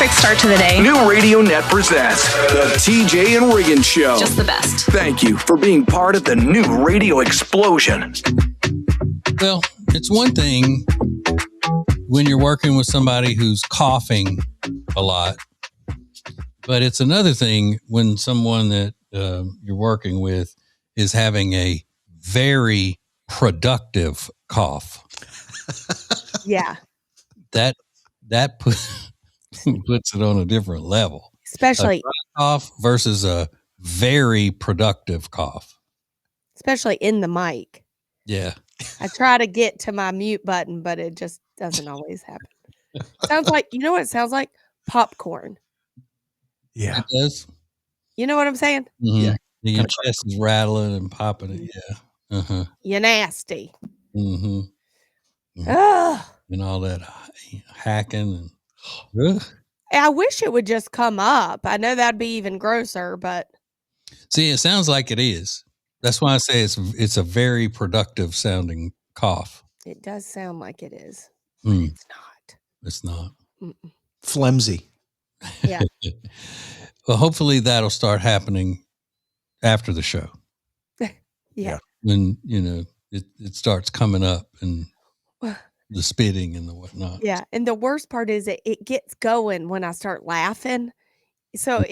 perfect start to the day. New Radio Net presents the TJ and Riggins Show. Just the best. Thank you for being part of the new radio explosion. Well, it's one thing when you're working with somebody who's coughing a lot, but it's another thing when someone that you're working with is having a very productive cough. Yeah. That puts it on a different level. Especially a dry cough versus a very productive cough. Especially in the mic. Yeah. I try to get to my mute button, but it just doesn't always happen. Sounds like, you know what it sounds like? Popcorn. Yeah. It does. You know what I'm saying? Mm-hmm. Yeah. Your chest is rattling and popping it. Yeah. Uh-huh. You're nasty. Mm-hmm. Ugh. And all that hacking and I wish it would just come up. I know that'd be even grosser, but see, it sounds like it is. That's why I say it's a very productive sounding cough. it does sound like it is. Mm. It's not. It's not. Mm-mm. Flimsy. Yeah. Well, hopefully that'll start happening after the show. Yeah. When, it starts coming up and the spitting and the whatnot. Yeah. And the worst part is it gets going when I start laughing. So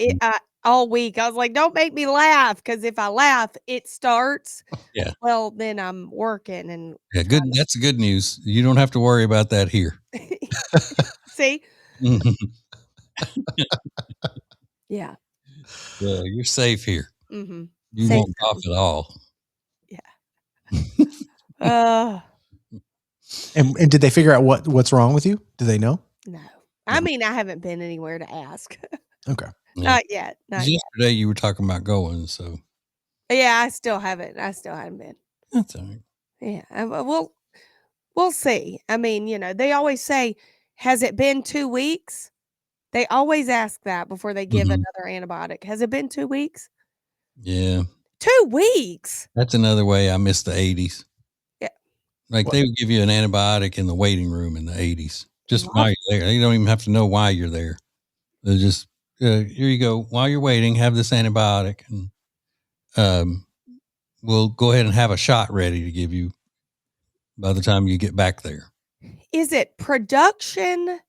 all week I was like, don't make me laugh, because if I laugh, it starts. Yeah. Well, then I'm working and Yeah, good. That's good news. You don't have to worry about that here. see? Mhm. Yeah. Yeah, you're safe here. Mm-hmm. You Safe. won't cough at all. And did they figure out what's wrong with you? Do they know? No. I mean, I haven't been anywhere to ask. Okay. Yeah. Not yet. Not yet. Yesterday you were talking about going, so Yeah, I still haven't been. that's all right. Yeah. We'll see. I mean, they always say, has it been 2 weeks? They always ask that before they give Mhm. another antibiotic. Has it been 2 weeks? Yeah. 2 weeks. That's another way I miss the 80s. Yeah. Like What? they would give you an antibiotic in the waiting room in the 80s. Just Wow. while you're there. You don't even have to know why you're there. They just, here you go. While you're waiting, have this antibiotic, and we'll go ahead and have a shot ready to give you by the time you get back there. Is it production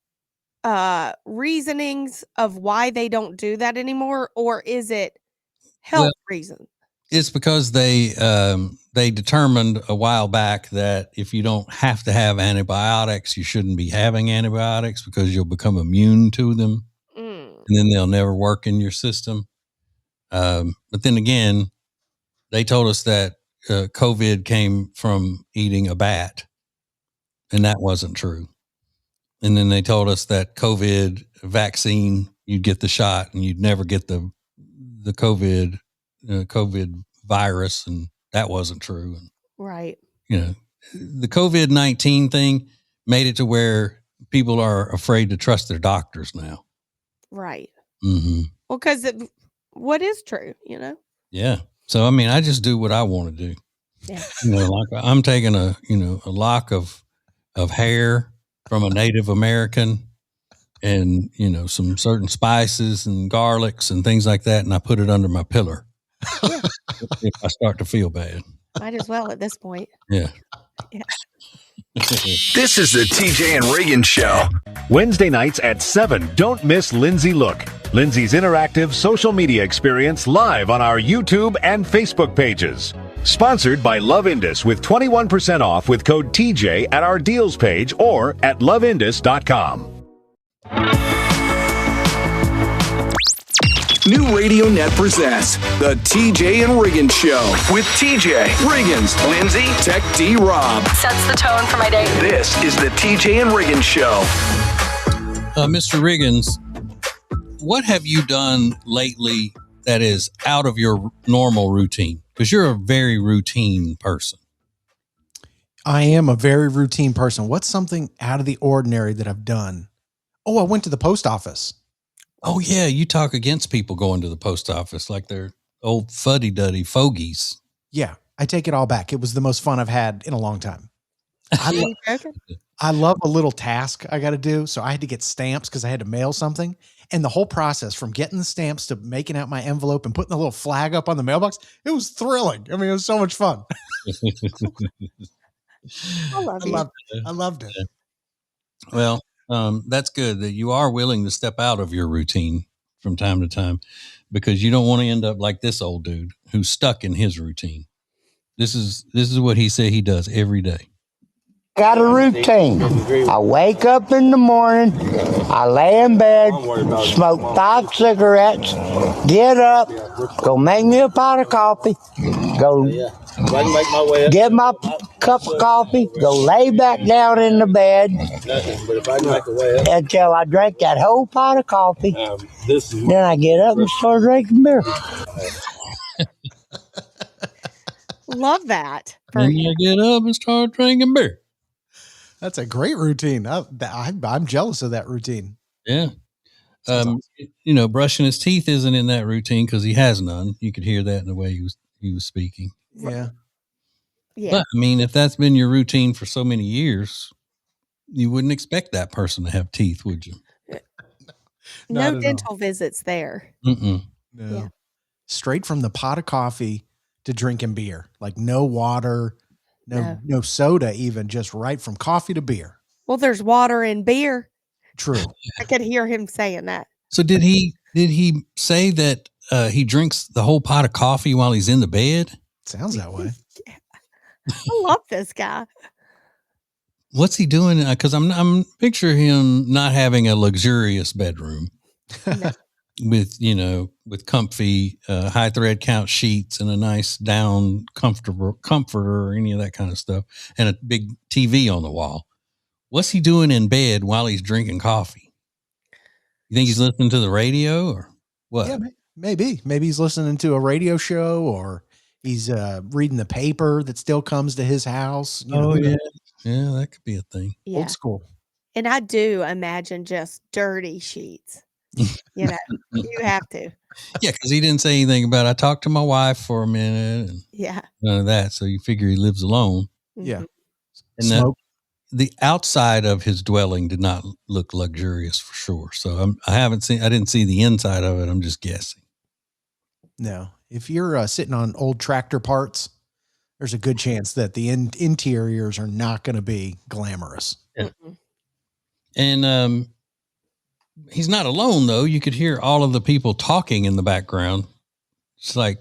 reasonings of why they don't do that anymore, or is it health Well, reason? It's because they determined a while back that if you don't have to have antibiotics, you shouldn't be having antibiotics because you'll become immune to them, and then they'll never work in your system. But then again, they told us that COVID came from eating a bat, and that wasn't true. And then they told us that COVID vaccine, you'd get the shot and you'd never get the COVID virus, and that wasn't true. And Right. the COVID-19 thing made it to where people are afraid to trust their doctors now. Right. Mm-hmm. Well, because what is true, Yeah. So, I mean, I just do what I want to do. Yeah. Like I'm taking a lock of hair from a Native American and, some certain spices and garlics and things like that. And I put it under my pillar Yeah. if I start to feel bad. Might as well at this point. Yeah. Yeah. This is the TJ and Riggins Show. Wednesday nights at 7. Don't miss Lindsay Look. Lindsay's interactive social media experience live on our YouTube and Facebook pages. Sponsored by Love Indus with 21% off with code TJ at our deals page or at loveindus.com. New Radio Net presents the TJ and Riggins Show with TJ, Riggins, Lindsay, Tech D Rob. Sets the tone for my day. This is the TJ and Riggins Show. Mr. Riggins, what have you done lately that is out of your normal routine? Because you're a very routine person. I am a very routine person. What's something out of the ordinary that I've done? Oh, I went to the post office. Oh, yeah. You talk against people going to the post office like they're old fuddy-duddy fogies. Yeah, I take it all back. It was the most fun I've had in a long time. I love a little task I got to do. So I had to get stamps because I had to mail something. And the whole process from getting the stamps to making out my envelope and putting the little flag up on the mailbox, it was thrilling. I mean, it was so much fun. I loved it. Well, that's good that you are willing to step out of your routine from time to time, because you don't want to end up like this old dude who's stuck in his routine. This is what he said he does every day. Got a routine. I wake up in the morning, I lay in bed, smoke 5 cigarettes, get up, go make me a pot of coffee, go get my cup of coffee, go lay back down in the bed until I drink that whole pot of coffee. Then I get up and start drinking beer. Love that. Then you get up and start drinking beer. That's a great routine. I'm jealous of that routine. Yeah. Brushing his teeth isn't in that routine because he has none. You could hear that in the way he was speaking. Yeah. Yeah. But I mean, if that's been your routine for so many years, you wouldn't expect that person to have teeth, would you? No dental visits there. Mm-mm. No. Yeah. Straight from the pot of coffee to drinking beer, like no water, no soda, even just right from coffee to beer. Well, there's water in beer. True. I could hear him saying that. So did he say that he drinks the whole pot of coffee while he's in the bed? Sounds that way. I love this guy. What's he doing? Because I'm picturing him not having a luxurious bedroom. No. with comfy high thread count sheets and a nice down comforter or any of that kind of stuff, and a big TV on the wall. What's he doing in bed while he's drinking coffee? You think he's listening to the radio or what? Yeah, maybe he's listening to a radio show, or he's reading the paper that still comes to his house. Yeah, that could be a thing. Yeah. Old school. And I do imagine just dirty sheets. You have to. Yeah, because he didn't say anything about, I talked to my wife for a minute and none of that. So you figure he lives alone. Yeah. And the outside of his dwelling did not look luxurious for sure. So I didn't see the inside of it. I'm just guessing. No, if you're sitting on old tractor parts, there's a good chance that the interiors are not going to be glamorous. Yeah. And, he's not alone though. You could hear all of the people talking in the background. It's like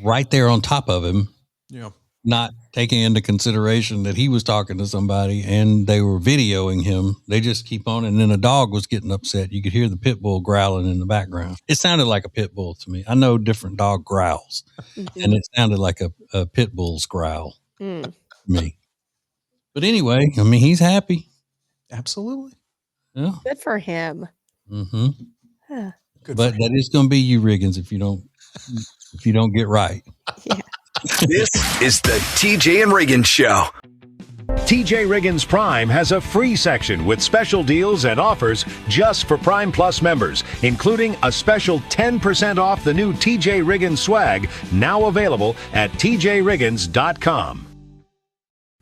right there on top of him. Yeah. Not taking into consideration that he was talking to somebody and they were videoing him. They just keep on. And then a dog was getting upset. You could hear the pit bull growling in the background. It sounded like a pit bull to me. I know different dog growls, and it sounded like a pit bull's growl to me. But anyway, I mean, he's happy. Absolutely. Yeah. Good for him. Mm-hmm. Good But that is going to be you, Riggins, if you don't get right. Yeah. This is the TJ and Riggins Show. TJ Riggins Prime has a free section with special deals and offers just for Prime Plus members, including a special 10% off the new TJ Riggins swag, now available at tjriggins.com.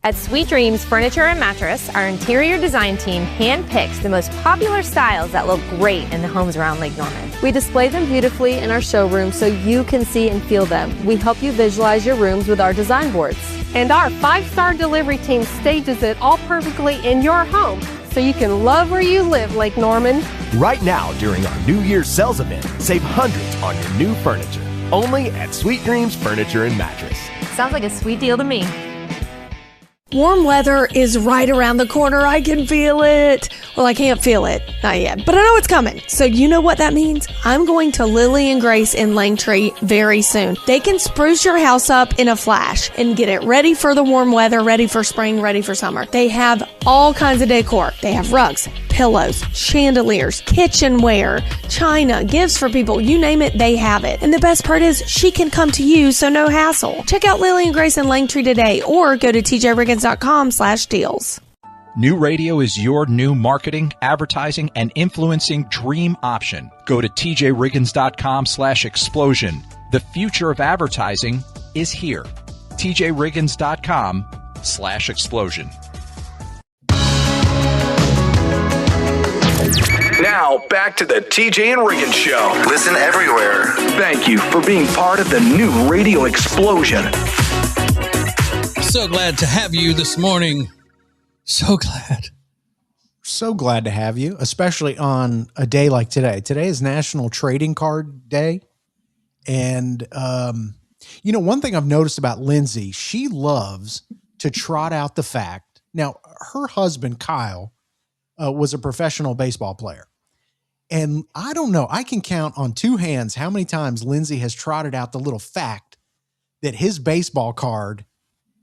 At Sweet Dreams Furniture and Mattress, our interior design team handpicks the most popular styles that look great in the homes around Lake Norman. We display them beautifully in our showroom so you can see and feel them. We help you visualize your rooms with our design boards. And our 5-star delivery team stages it all perfectly in your home so you can love where you live, Lake Norman. Right now, during our New Year's sales event, save hundreds on your new furniture. Only at Sweet Dreams Furniture and Mattress. Sounds like a sweet deal to me. Warm weather is right around the corner. I can feel it. Well, I can't feel it. Not yet, but I know it's coming. So you know what that means? I'm going to Lily and Grace in Langtree very soon. They can spruce your house up in a flash and get it ready for the warm weather, ready for spring, ready for summer. They have all kinds of decor. They have rugs, pillows, chandeliers, kitchenware, china, gifts for people. You name it, they have it. And the best part is she can come to you, so no hassle. Check out Lily and Grace in Langtree today or go to tjriggins.com/deals. New radio is your new marketing, advertising, and influencing dream option. Go to tjriggins.com/explosion. The future of advertising is here. tjriggins.com/explosion. TJ.com/explosion. Now, back to the TJ and Riggins Show. Listen everywhere. Thank you for being part of the new radio explosion. So glad to have you this morning. So glad. So glad to have you, especially on a day like today. Today is National Trading Card Day. And, one thing I've noticed about Lindsay, she loves to trot out the fact. Now, her husband, Kyle, was a professional baseball player. And I don't know, I can count on two hands how many times Lindsay has trotted out the little fact that his baseball card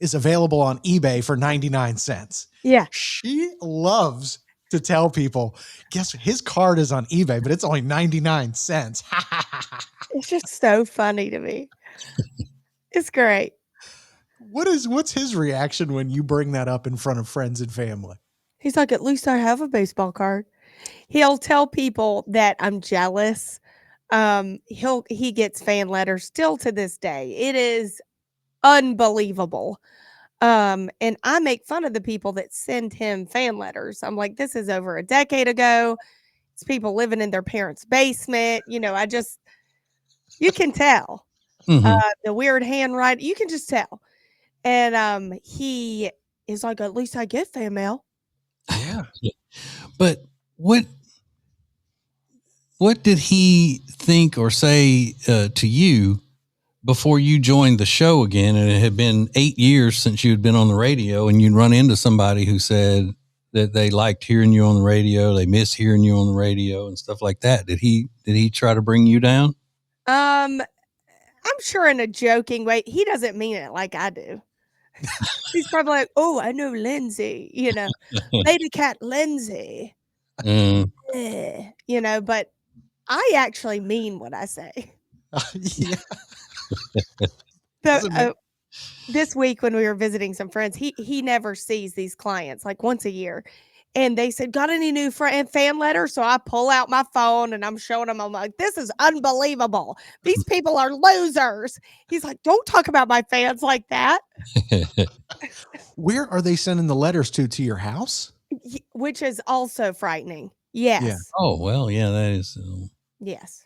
is available on eBay for 99 cents. Yeah. She loves to tell people, guess what? His card is on eBay, but it's only 99 cents. It's just so funny to me. It's great. What's his reaction when you bring that up in front of friends and family? He's like, at least I have a baseball card. He'll tell people that I'm jealous. He gets fan letters still to this day. It is unbelievable. And I make fun of the people that send him fan letters. I'm like, this is over a decade ago. It's people living in their parents' basement. You can tell. The weird handwriting, you can just tell. And he is like, at least I get fan mail. Yeah. But what did he think or say to you before you joined the show again? And it had been 8 years since you had been on the radio, and you'd run into somebody who said that they liked hearing you on the radio, they miss hearing you on the radio and stuff like that. Did he try to bring you down? I'm sure in a joking way. He doesn't mean it like I do. He's probably like, oh, I know Lindsay, Lady Cat Lindsay. But I actually mean what I say. Yeah. So, this week when we were visiting some friends, he never sees these clients like once a year. And they said, got any new fan letters? So I pull out my phone and I'm showing him. I'm like, this is unbelievable. These people are losers. He's like, don't talk about my fans like that. Where are they sending the letters to your house? Which is also frightening. Yes. Yeah. Oh, well, yeah, that is. Yes.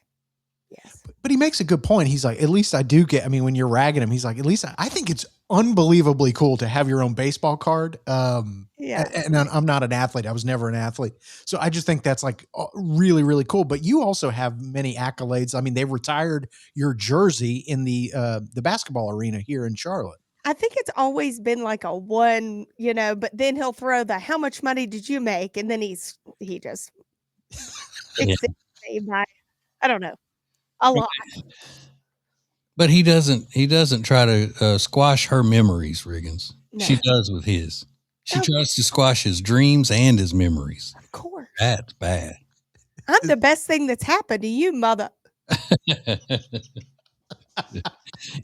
But he makes a good point. He's like, at least I do get, when you're ragging him, he's like, at least I think it's unbelievably cool to have your own baseball card. Yeah. And I'm not an athlete. I was never an athlete. So I just think that's like really, really cool. But you also have many accolades. They retired your jersey in the basketball arena here in Charlotte. I think it's always been like a one, but then he'll throw the, how much money did you make? And then he just, by, I don't know, a lot. But he doesn't try to squash her memories, Riggins. No. She does with his. She tries to squash his dreams and his memories. Of course. That's bad. I'm the best thing that's happened to you, mother.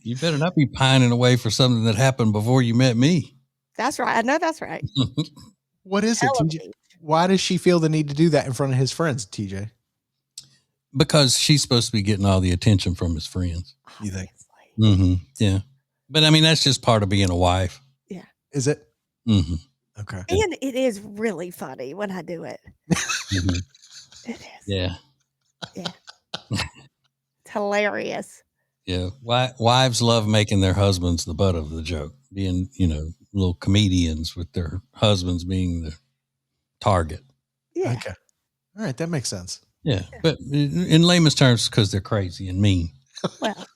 You better not be pining away for something that happened before you met me. That's right. I know that's right. What is it, TJ? Why does she feel the need to do that in front of his friends, TJ? Because she's supposed to be getting all the attention from his friends. You think? Mm-hmm. Yeah. But that's just part of being a wife. Yeah. Is it? Mm-hmm. Okay. And it is really funny when I do it. Mm-hmm. It is. Yeah. Yeah. It's hilarious. Yeah. Wives love making their husbands the butt of the joke, being, little comedians with their husbands being the target. Yeah. Okay. All right. That makes sense. Yeah. But in layman's terms, because they're crazy and mean. Well.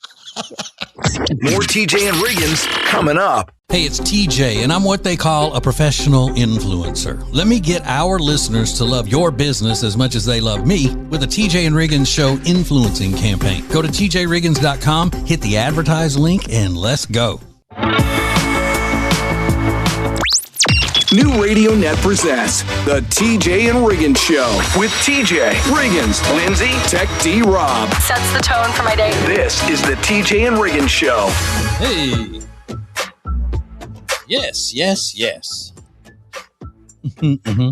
More TJ and Riggins coming up. Hey, it's TJ, and I'm what they call a professional influencer. Let me get our listeners to love your business as much as they love me with a TJ and Riggins Show influencing campaign. Go to tjriggins.com, hit the advertise link, and let's go. New Radio Net presents the TJ and Riggins Show with TJ, Riggins, Lindsay, Tech D Rob. Sets the tone for my day. This is the TJ and Riggins Show. Hey. Yes. Mm-hmm.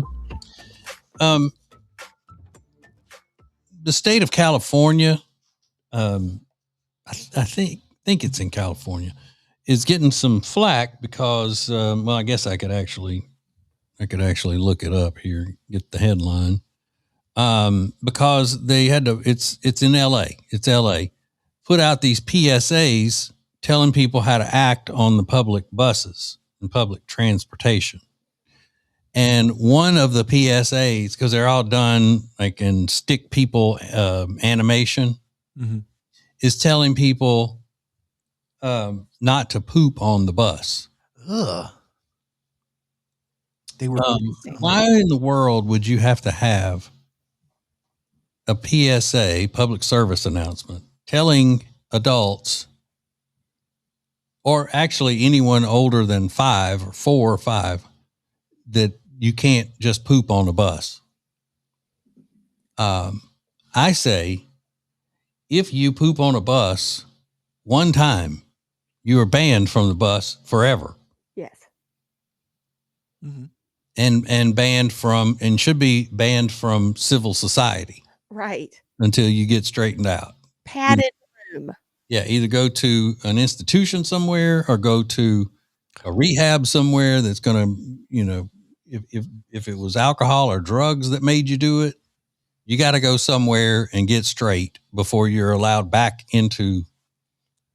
The state of California, I think it's in California, is getting some flack because, well, I guess I could actually look it up here, get the headline. Because they had to, it's in LA, put out these PSAs telling people how to act on the public buses and public transportation. And one of the PSAs, because they're all done like in stick people animation, is telling people not to poop on the bus. Ugh. They were. Why in the world would you have to have a PSA, public service announcement, telling adults, or actually anyone older than 5 or 4 or 5, that you can't just poop on a bus? I say, if you poop on a bus one time, you are banned from the bus forever. Yes. And banned from, and should be banned from civil society. Right. Until you get straightened out. Padded room. Yeah, either go to an institution somewhere or go to a rehab somewhere that's going to, you know, if it was alcohol or drugs that made you do it, you got to go somewhere and get straight before you're allowed back into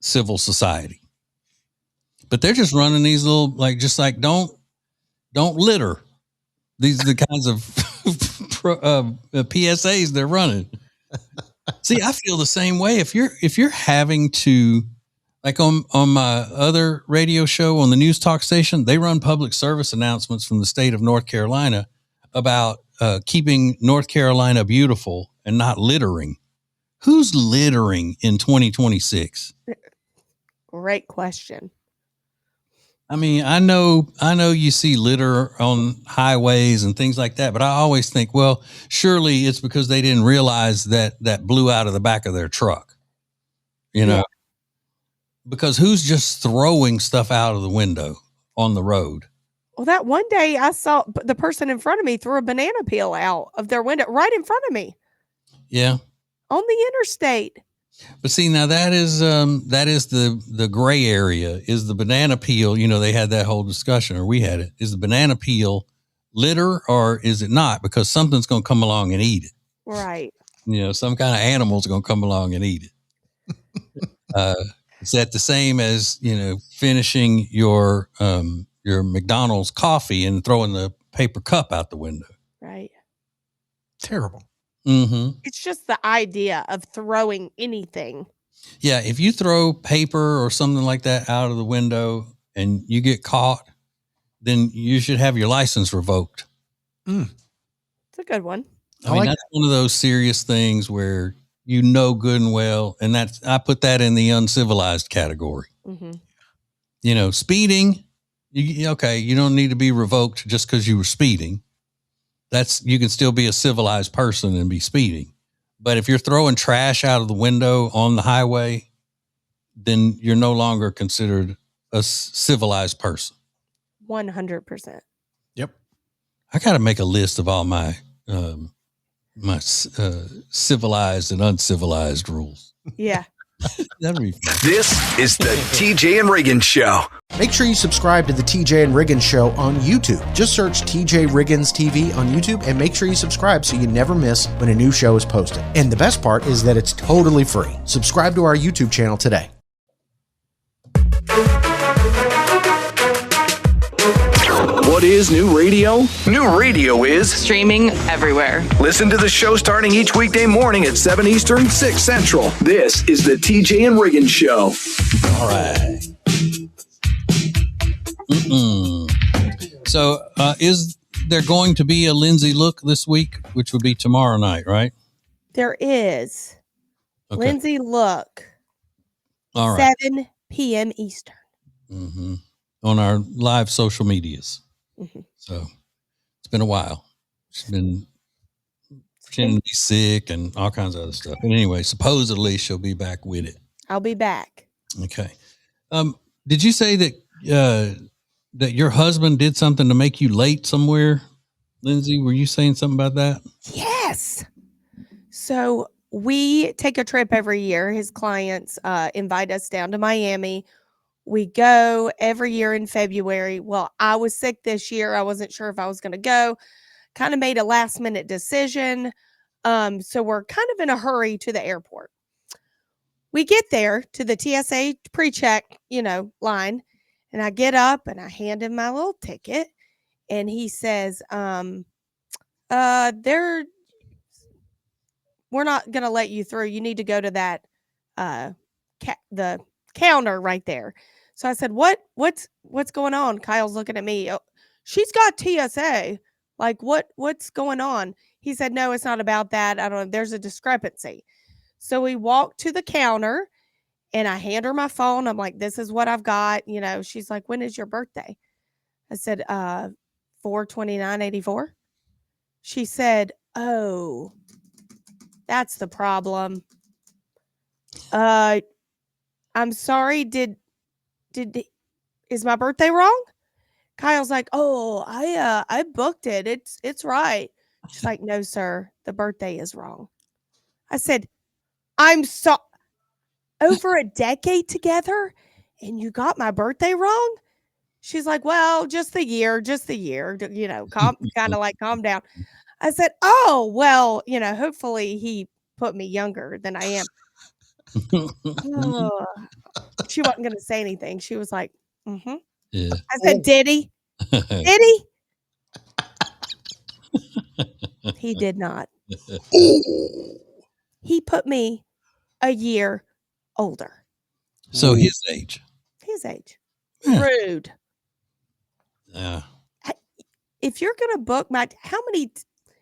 civil society. But they're just running these little, like, just like, don't litter. These are the kinds of PSAs they're running. See, I feel the same way. If you're having to, like on my other radio show on the news talk station, they run public service announcements from the state of North Carolina about keeping North Carolina beautiful and not littering. Who's littering in 2026? Great question. I mean, I know you see litter on highways and things like that, but I always think, well, surely it's because they didn't realize that blew out of the back of their truck, you know, because who's just throwing stuff out of the window on the road? Well, that one day I saw the person in front of me threw a banana peel out of their window right in front of me. Yeah. On the interstate. But see, now that is the gray area. Is the banana peel, you know, they had that whole discussion, or we had it. Is the banana peel litter or is it not? Because something's going to come along and eat it. Right. You know, some kind of animal's going to come along and eat it. Is that the same as, you know, finishing your McDonald's coffee and throwing the paper cup out the window? Right. Terrible. Mm-hmm. It's just the idea of throwing anything. Yeah, if you throw paper or something like that out of the window and you get caught, then you should have your license revoked. It's a good one. I mean, that's one of those serious things where you know good and well, and I put that in the uncivilized category. Mm-hmm. You know, speeding, you don't need to be revoked just because you were speeding. You can still be a civilized person and be speeding. But if you're throwing trash out of the window on the highway, then you're no longer considered a civilized person. 100%. Yep. I got to make a list of all my civilized and uncivilized rules. Yeah. That'd be fun. This is the TJ and Riggins Show. Make sure you subscribe to the TJ and Riggins Show on YouTube. Just search TJ Riggins TV on YouTube and make sure you subscribe so you never miss when a new show is posted. And the best part is that it's totally free. Subscribe to our YouTube channel today. What is new radio? New radio is Streaming everywhere. listen to the show starting each weekday morning at 7 Eastern, 6 Central. This is the TJ and Riggins Show. All right. So, is there going to be a Lindsay look this week, which would be tomorrow night, right? There is. Okay. Lindsay look. All right. 7 p.m. Eastern. Mm-hmm. On our live social medias. Mm-hmm. So it's been a while. She's been pretending to be sick and all kinds of other stuff. But anyway, supposedly she'll be back with it. I'll be back. Okay. Did you say that that your husband did something to make you late somewhere? Lindsay, were you saying something about that? Yes. So we take a trip every year. His clients invite us down to Miami. We go every year in February. Well, I was sick this year. I wasn't sure if I was going to go. Kind of made a last minute decision. So we're kind of in a hurry to the airport. We get there to the TSA pre-check, line, and I get up and I hand him my little ticket, and he says, we're not going to let you through. You need to go to that, the counter right there. So I said, what's going on? Kyle's looking at me. Oh, she's got TSA. Like, what's going on? He said, no, it's not about that. I don't know. There's a discrepancy. So we walk to the counter and I hand her my phone. I'm like, this is what I've got. She's like, when is your birthday? I said, 4/29/84. She said, oh, that's the problem. I'm sorry. Is my birthday wrong? Kyle's like, oh, I booked it. It's right. She's like, no, sir, the birthday is wrong. I said, I'm so over a decade together and you got my birthday wrong? She's like, well, just the year, calm down. I said, oh, well, hopefully he put me younger than I am. Oh. She wasn't going to say anything. She was like, mm-hmm. Yeah. I said, did he? Did he? He did not. He put me a year older. So his age. His age. Yeah. Rude. Yeah. If you're going to book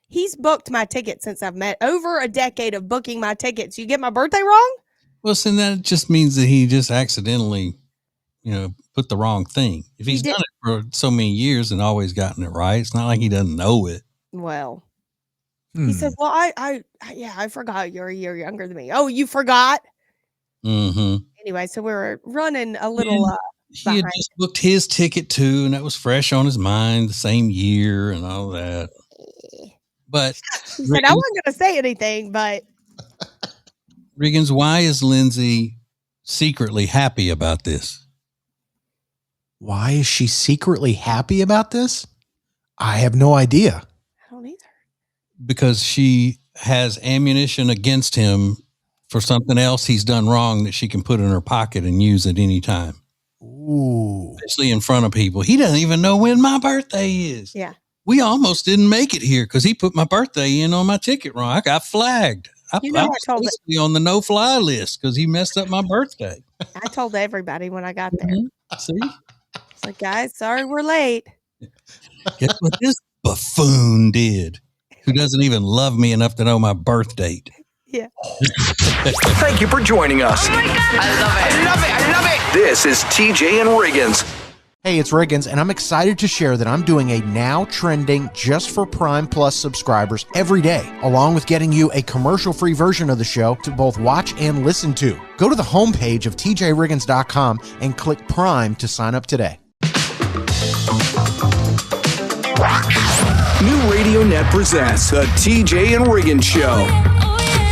he's booked my ticket since I've met. Over a decade of booking my tickets. You get my birthday wrong? Well, so that just means that he just accidentally, put the wrong thing. If he's done it for so many years and always gotten it right, it's not like he doesn't know it. Well, he said, well, I forgot you're a year younger than me. Oh, you forgot? Mm-hmm. Anyway, so we were running a little he had just booked his ticket too, and that was fresh on his mind the same year and all that. But he said, I wasn't going to say anything, but Riggins, why is Lindsay secretly happy about this? Why is she secretly happy about this? I have no idea. I don't either. Because she has ammunition against him for something else he's done wrong that she can put in her pocket and use at any time. Ooh. Especially in front of people. He doesn't even know when my birthday is. Yeah. We almost didn't make it here because he put my birthday in on my ticket wrong. I got flagged. I was supposed to be on the no-fly list because he messed up my birthday. I told everybody when I got there. Mm-hmm. See? It's like, guys, sorry we're late. Guess what this buffoon did? Who doesn't even love me enough to know my birth date. Yeah. Thank you for joining us. Oh my God. I love it. This is TJ and Riggins. Hey, it's Riggins, and I'm excited to share that I'm doing a now trending just for Prime Plus subscribers every day, along with getting you a commercial-free version of the show to both watch and listen to. Go to the homepage of tjriggins.com and click Prime to sign up today. New Radio Net presents the TJ and Riggins Show.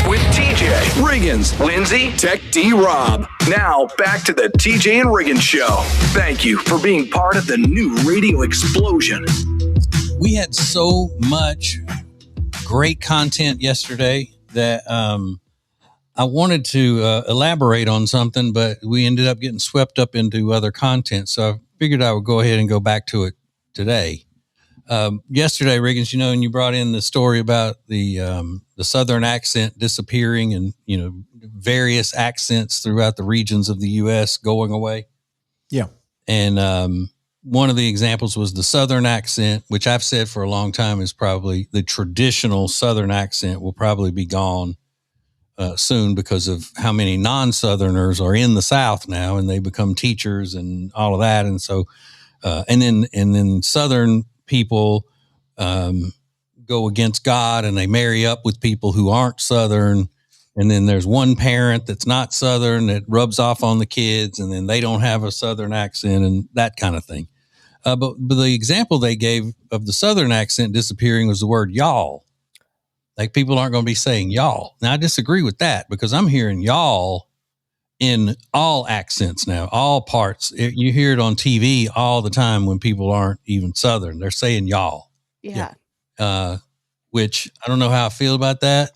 With TJ, Riggins, Lindsay, Tech D-Rob. Now, back to the TJ and Riggins Show. Thank you for being part of the new radio explosion. We had so much great content yesterday that I wanted to elaborate on something, but we ended up getting swept up into other content. So I figured I would go ahead and go back to it today. Yesterday, Riggins, and you brought in the story about the Southern accent disappearing and, various accents throughout the regions of the U.S. going away. Yeah. And one of the examples was the Southern accent, which I've said for a long time is probably the traditional Southern accent will probably be gone soon because of how many non-Southerners are in the South now and they become teachers and all of that. And so, and then Southern people go against God and they marry up with people who aren't Southern. And then there's one parent that's not Southern that rubs off on the kids and then they don't have a Southern accent and that kind of thing. But the example they gave of the Southern accent disappearing was the word y'all. Like people aren't going to be saying y'all. Now I disagree with that because I'm hearing y'all in all accents now, all parts. You hear it on TV all the time when people aren't even Southern. They're saying y'all. Yeah. Which I don't know how I feel about that.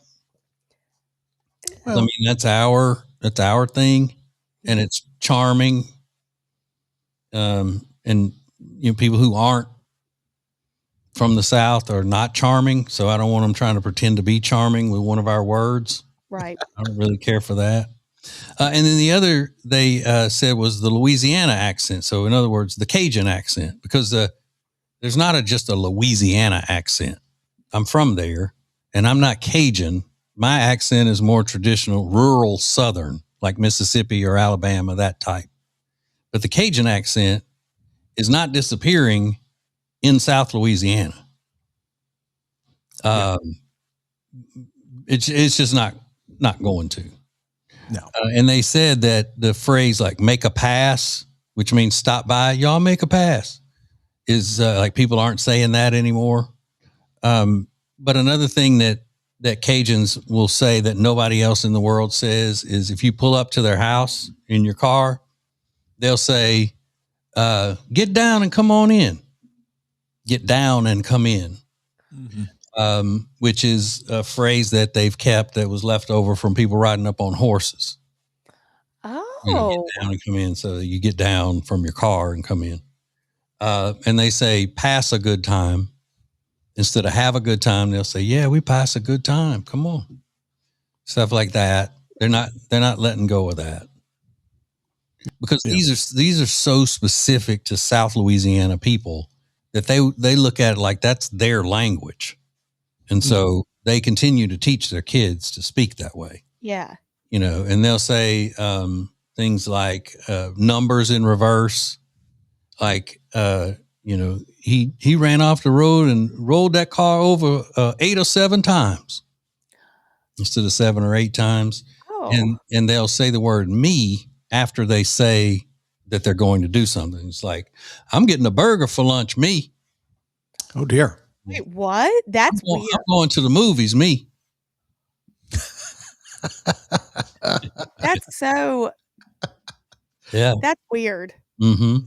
Well, I mean, that's our thing, and it's charming. And people who aren't from the South are not charming, so I don't want them trying to pretend to be charming with one of our words. Right. I don't really care for that. And then the other they said was the Louisiana accent. So in other words, the Cajun accent, because there's not just a Louisiana accent. I'm from there, and I'm not Cajun. My accent is more traditional, rural Southern, like Mississippi or Alabama, that type. But the Cajun accent is not disappearing in South Louisiana. It's just not going to. No. And they said that the phrase like make a pass, which means stop by, y'all make a pass, is like people aren't saying that anymore. But another thing that Cajuns will say that nobody else in the world says is if you pull up to their house in your car, they'll say, get down and come on in. Get down and come in. Mm-hmm. Which is a phrase that they've kept that was left over from people riding up on horses. Oh. Get down and come in. So you get down from your car and come in. And they say, pass a good time. Instead of have a good time, they'll say, yeah, we pass a good time. Come on. Stuff like that. They're not letting go of that. Because these are so specific to South Louisiana people that they look at it like that's their language. And so they continue to teach their kids to speak that way. Yeah. And they'll say things like numbers in reverse, like, he ran off the road and rolled that car over 8 or 7 times instead of 7 or 8 times. Oh. And they'll say the word me after they say that they're going to do something. It's like, I'm getting a burger for lunch, me. Oh, dear. Wait, what? That's weird. I'm going to the movies, me. That's so. Yeah. That's weird. Mm-hmm.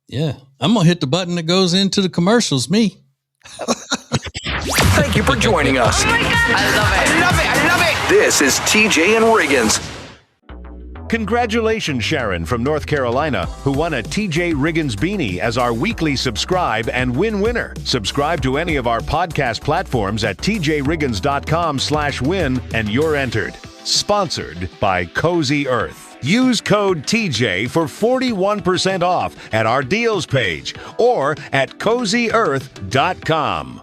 Yeah. I'm going to hit the button that goes into the commercials, me. Thank you for joining us. Oh my God. I love it. This is TJ and Riggins. Congratulations, Sharon from North Carolina, who won a TJ Riggins beanie as our weekly subscribe and win winner. Subscribe to any of our podcast platforms at tjriggins.com/win and you're entered. Sponsored by Cozy Earth. Use code TJ for 41% off at our deals page or at CozyEarth.com.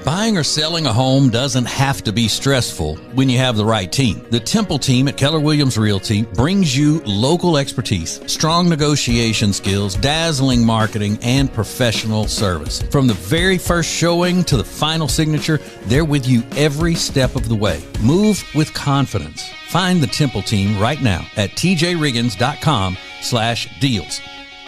Buying or selling a home doesn't have to be stressful when you have the right team. The Temple team at Keller Williams Realty brings you local expertise, strong negotiation skills, dazzling marketing, and professional service. From the very first showing to the final signature, they're with you every step of the way. Move with confidence. Find the Temple team right now at tjriggins.com/deals.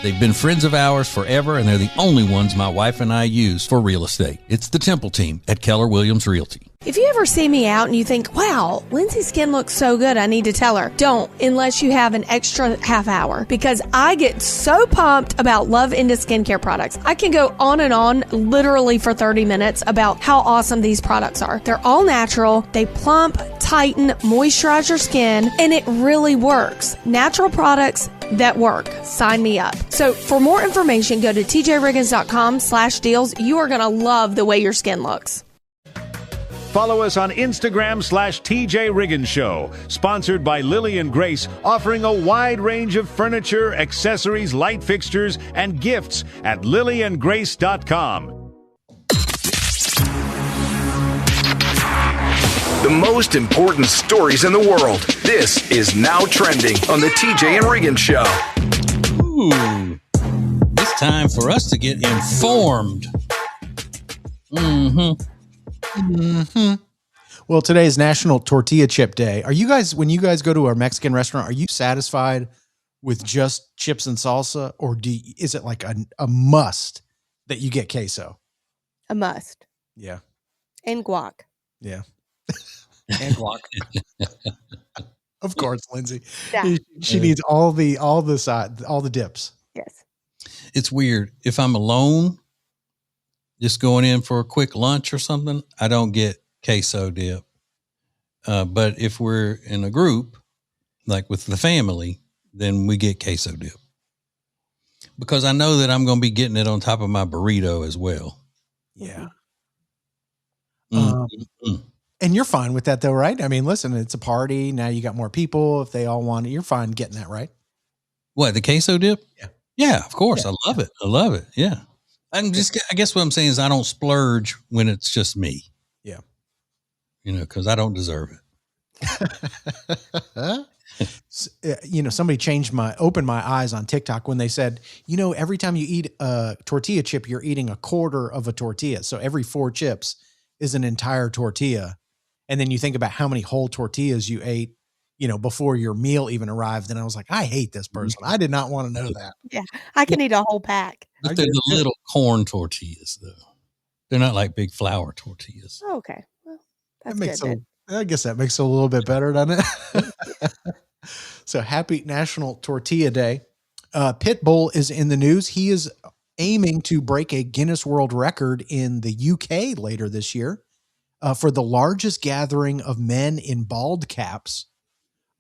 They've been friends of ours forever, and they're the only ones my wife and I use for real estate. It's the Temple team at Keller Williams Realty. If you ever see me out and you think, wow, Lindsay's skin looks so good, I need to tell her. Don't, unless you have an extra half hour, because I get so pumped about Love Into skincare products. I can go on and on literally for 30 minutes about how awesome these products are. They're all natural. They plump, tighten, moisturize your skin, and it really works. Natural products that work. Sign me up. So for more information, go to tjriggins.com/deals. You are going to love the way your skin looks. Follow us on Instagram /TJ Riggins Show. Sponsored by Lily and Grace, offering a wide range of furniture, accessories, light fixtures, and gifts at lilyandgrace.com. The most important stories in the world. This is Now Trending on the TJ and Riggins Show. Ooh. It's time for us to get informed. Well, today is National Tortilla Chip Day. Are you guys, when you guys go to a Mexican restaurant, are you satisfied with just chips and salsa, or is it like a must that you get queso? A must. Yeah. And guac. Yeah. And guac. Of course, Lindsay. Yeah. She needs all the dips. Yes. It's weird. If I'm alone, just going in for a quick lunch or something, I don't get queso dip. But if we're in a group, like with the family, then we get queso dip. Because I know that I'm going to be getting it on top of my burrito as well. Yeah. Mm-hmm. And you're fine with that though, right? I mean, listen, it's a party. Now you got more people. If they all want it, you're fine getting that, right? What, the queso dip? Yeah. Yeah, of course. Yeah. I love it. I love it. Yeah. I guess what I'm saying is I don't splurge when it's just me. Yeah. Because I don't deserve it. Somebody opened my eyes on TikTok when they said, every time you eat a tortilla chip, you're eating a quarter of a tortilla. So every 4 chips is an entire tortilla. And then you think about how many whole tortillas you ate, before your meal even arrived. And I was like, I hate this person. I did not want to know that. Yeah. I can eat a whole pack. But they're the little corn tortillas though. They're not like big flour tortillas. Oh, okay. Well, that's good. I guess that makes it a little bit better, doesn't it? So happy National Tortilla Day. Pitbull is in the news. He is aiming to break a Guinness World Record in the UK later this year for the largest gathering of men in bald caps.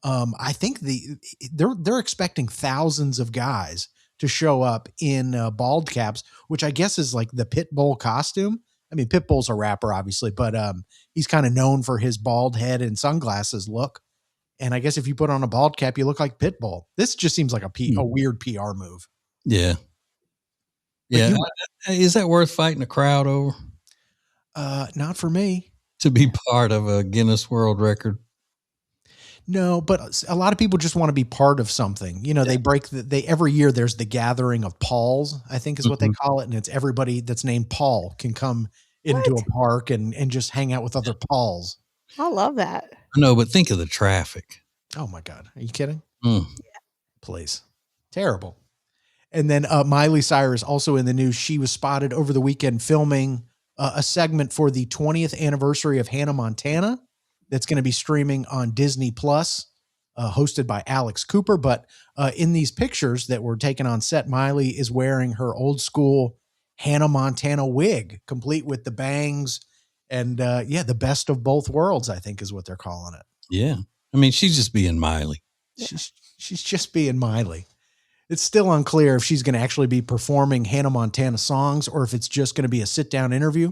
I think they're expecting thousands of guys to show up in bald caps, which I guess is like the Pitbull costume. I mean, Pitbull's a rapper, obviously, but he's kind of known for his bald head and sunglasses look. And I guess if you put on a bald cap, you look like Pitbull. This just seems like a weird PR move. Yeah. Yeah. Is that worth fighting a crowd over? Not for me. To be part of a Guinness World Record? No, but a lot of people just want to be part of something. They every year there's the gathering of Pauls, I think is what they call it. And it's everybody that's named Paul can come into a park and just hang out with other Pauls. I love that. I know, but think of the traffic. Oh my God. Are you kidding? Yeah. Please. Terrible. And then Miley Cyrus also in the news. She was spotted over the weekend filming a segment for the 20th anniversary of Hannah Montana. That's going to be streaming on Disney Plus, hosted by Alex Cooper. But in these pictures that were taken on set, Miley is wearing her old school Hannah Montana wig, complete with the bangs. And the best of both worlds, I think is what they're calling it. Yeah. I mean, she's just being Miley. She's just being Miley. It's still unclear if she's going to actually be performing Hannah Montana songs or if it's just going to be a sit-down interview.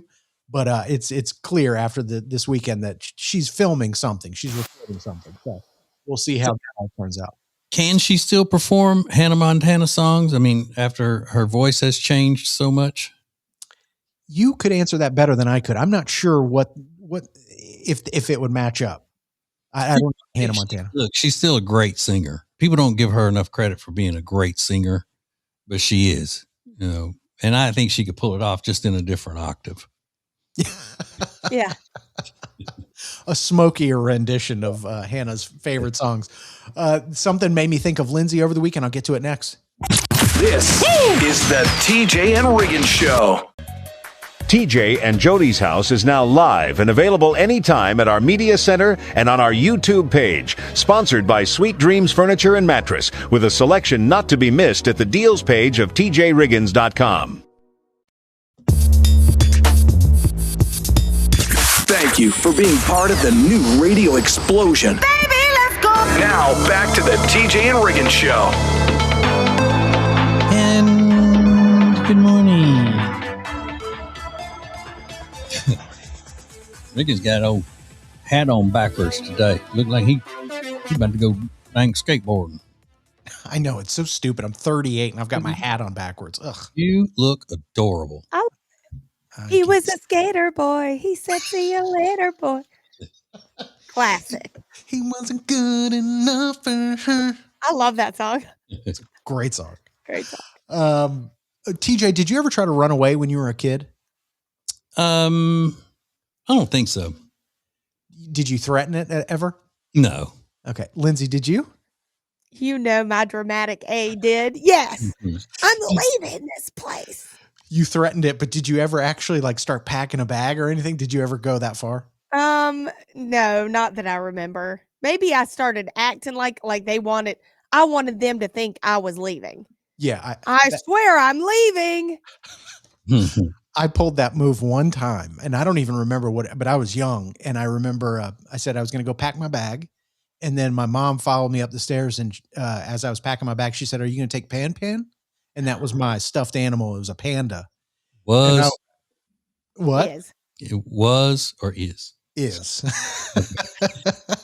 But it's clear after this weekend that she's filming something. She's recording something. So we'll see how that all turns out. Can she still perform Hannah Montana songs? I mean, after her voice has changed so much? You could answer that better than I could. I'm not sure what if it would match up. I don't know Hannah Montana. Look, she's still a great singer. People don't give her enough credit for being a great singer, but she is, and I think she could pull it off just in a different octave. Yeah. A smokier rendition of Hannah's favorite songs. Something made me think of Lindsay over the weekend. I'll get to it next. This is the TJ and Riggins Show. TJ and Jody's house is now live and available anytime at our media center and on our YouTube page. Sponsored by Sweet Dreams Furniture and Mattress, with a selection not to be missed at the deals page of tjriggins.com. Thank you for being part of the new radio explosion. Baby, let's go. Now, back to the TJ and Riggins Show. And good morning. Riggins got old hat on backwards today. Looked like he about to go dang skateboarding. I know, it's so stupid. I'm 38 and I've got my hat on backwards. Ugh. You look adorable. He was a skater boy. He said, see you later, boy. Classic. He wasn't good enough for her. I love that song. It's a great song. Great song. TJ, did you ever try to run away when you were a kid? I don't think so. Did you threaten it ever? No. Okay. Lindsay, did you? My dramatic A did. Yes. I'm leaving this place. You threatened it, but did you ever actually start packing a bag or anything? Did you ever go that far? No, not that I remember. maybe I started acting like I wanted them to think I was leaving. Yeah. I swear I'm leaving. I pulled that move one time, and I don't even remember but I was young, and I remember I said I was going to go pack my bag, and then my mom followed me up the stairs, and as I was packing my bag, she said, "Are you going to take Pan?" And that was my stuffed animal. It was a panda. What? It was or is? Is.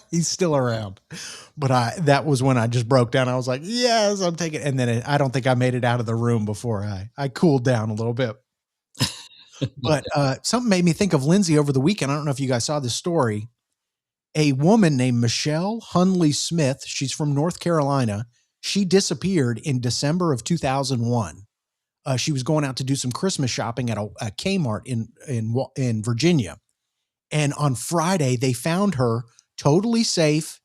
He's still around. But that was when I just broke down. I was like, yes, I'm taking it. And then I don't think I made it out of the room before I cooled down a little bit. But something made me think of Lindsay over the weekend. I don't know if you guys saw this story. A woman named Michelle Hunley Smith, she's from North Carolina. She disappeared in December of 2001. She was going out to do some Christmas shopping at a Kmart in Virginia. And on Friday, they found her totally safe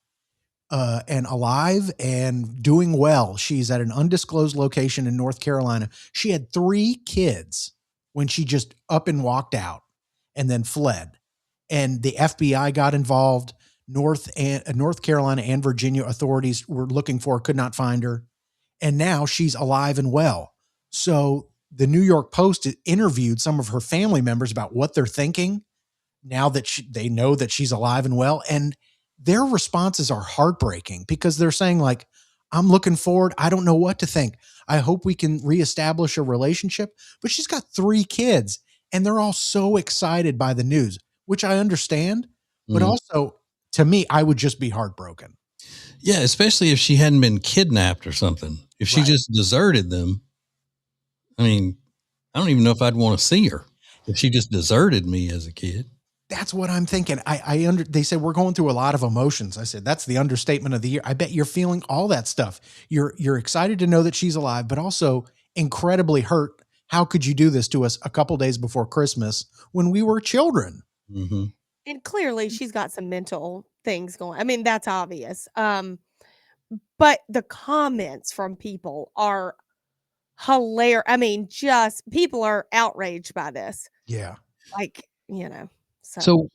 and alive and doing well. She's at an undisclosed location in North Carolina. She had 3 kids when she just up and walked out and then fled. And the FBI got involved. North Carolina and Virginia authorities were looking for her, could not find her. And now she's alive and well. So the New York Post interviewed some of her family members about what they're thinking now that they know that she's alive and well. And their responses are heartbreaking because they're saying like, I'm looking forward. I don't know what to think. I hope we can reestablish a relationship. But she's got 3 kids and they're all so excited by the news, which I understand. But also, to me, I would just be heartbroken. Yeah, especially if she hadn't been kidnapped or something. If she just deserted them, I mean, I don't even know if I'd want to see her if she just deserted me as a kid. That's what I'm thinking. They said we're going through a lot of emotions. I said, that's the understatement of the year. I bet you're feeling all that stuff. You're excited to know that she's alive, but also incredibly hurt. How could you do this to us a couple days before Christmas when we were children? Mm-hmm. And clearly she's got some mental things going. I mean, that's obvious. But the comments from people are hilarious. I mean, just people are outraged by this. Yeah. Like, you know. So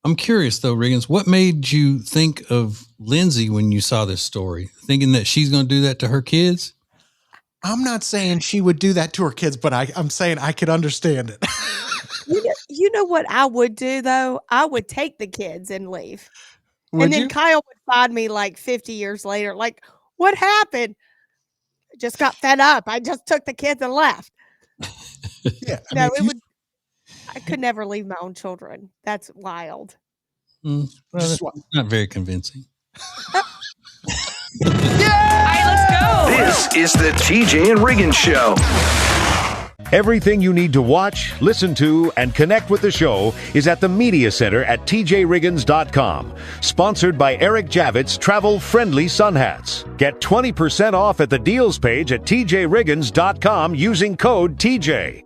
I'm curious though, Riggins, what made you think of Lindsay when you saw this story? Thinking that she's going to do that to her kids? I'm not saying she would do that to her kids, but I'm saying I could understand it. You know what I would do though? I would take the kids and leave. Would and then you? Kyle would find me like 50 years later. Like, what happened? I just got fed up. I just took the kids and left. Yeah. I could never leave my own children. That's wild. Well, that's not very convincing. All right, let's go. This is the TJ and Riggins Show. Everything you need to watch, listen to, and connect with the show is at the Media Center at tjriggins.com. Sponsored by Eric Javits Travel Friendly Sun Hats. Get 20% off at the deals page at tjriggins.com using code TJ.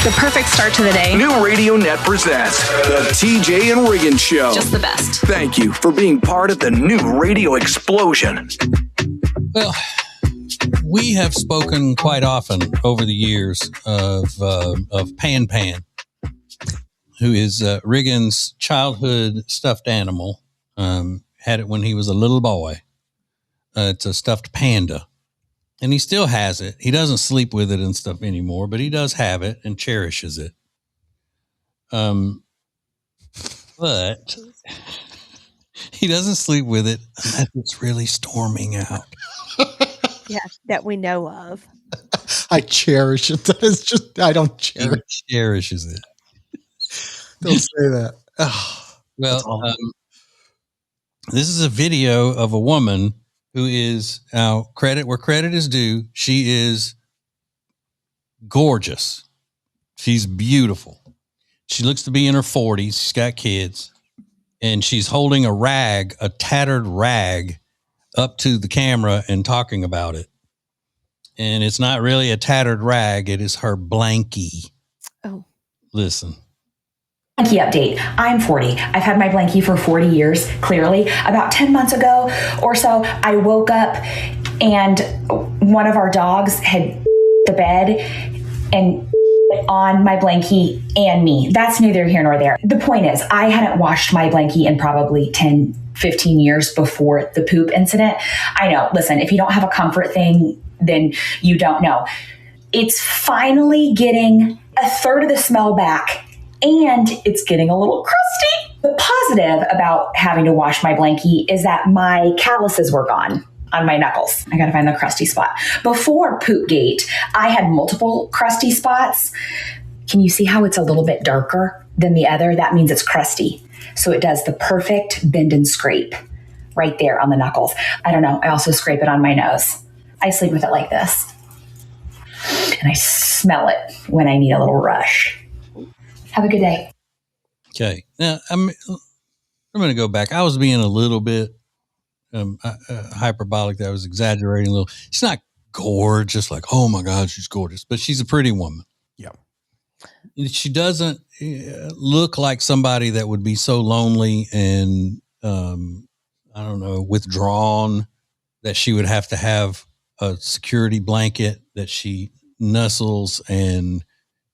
The perfect start to the day. New Radio Net presents the TJ and Riggins Show. Just the best. Thank you for being part of the new radio explosion. Well, we have spoken quite often over the years of Pan, who is Riggins' childhood stuffed animal. Had it when he was a little boy. It's a stuffed panda. And he still has it. He doesn't sleep with it and stuff anymore, but he does have it and cherishes it. But he doesn't sleep with it unless it's really storming out. Yeah, that we know of. I cherish it. That is just, I don't cherish. He cherishes it. Don't say that. Oh, well, this is a video of a woman who is, now credit where credit is due. She is gorgeous. She's beautiful. She looks to be in her 40s. She's got kids. And she's holding a tattered rag up to the camera and talking about it. And it's not really a tattered rag. It is her blankie. Oh. Listen. Blankie update. I'm 40. I've had my blankie for 40 years, clearly. About 10 months ago or so, I woke up and one of our dogs had the bed and on my blankie and me. That's neither here nor there. The point is, I hadn't washed my blankie in probably 10, 15 years before the poop incident. I know, listen, if you don't have a comfort thing, then you don't know. It's finally getting a third of the smell back, and it's getting a little crusty. The positive about having to wash my blankie is that my calluses were gone on my knuckles. I gotta find the crusty spot. Before Poopgate, I had multiple crusty spots. Can you see how it's a little bit darker than the other? That means it's crusty. So it does the perfect bend and scrape right there on the knuckles. I don't know. I also scrape it on my nose. I sleep with it like this. And I smell it when I need a little rush. Have a good day. Okay. Now, I'm going to go back. I was being a little bit hyperbolic. That I was exaggerating a little. She's not gorgeous, like, oh my God, she's gorgeous, but she's a pretty woman. Yeah. She doesn't look like somebody that would be so lonely and, I don't know, withdrawn that she would have to have a security blanket that she nuzzles and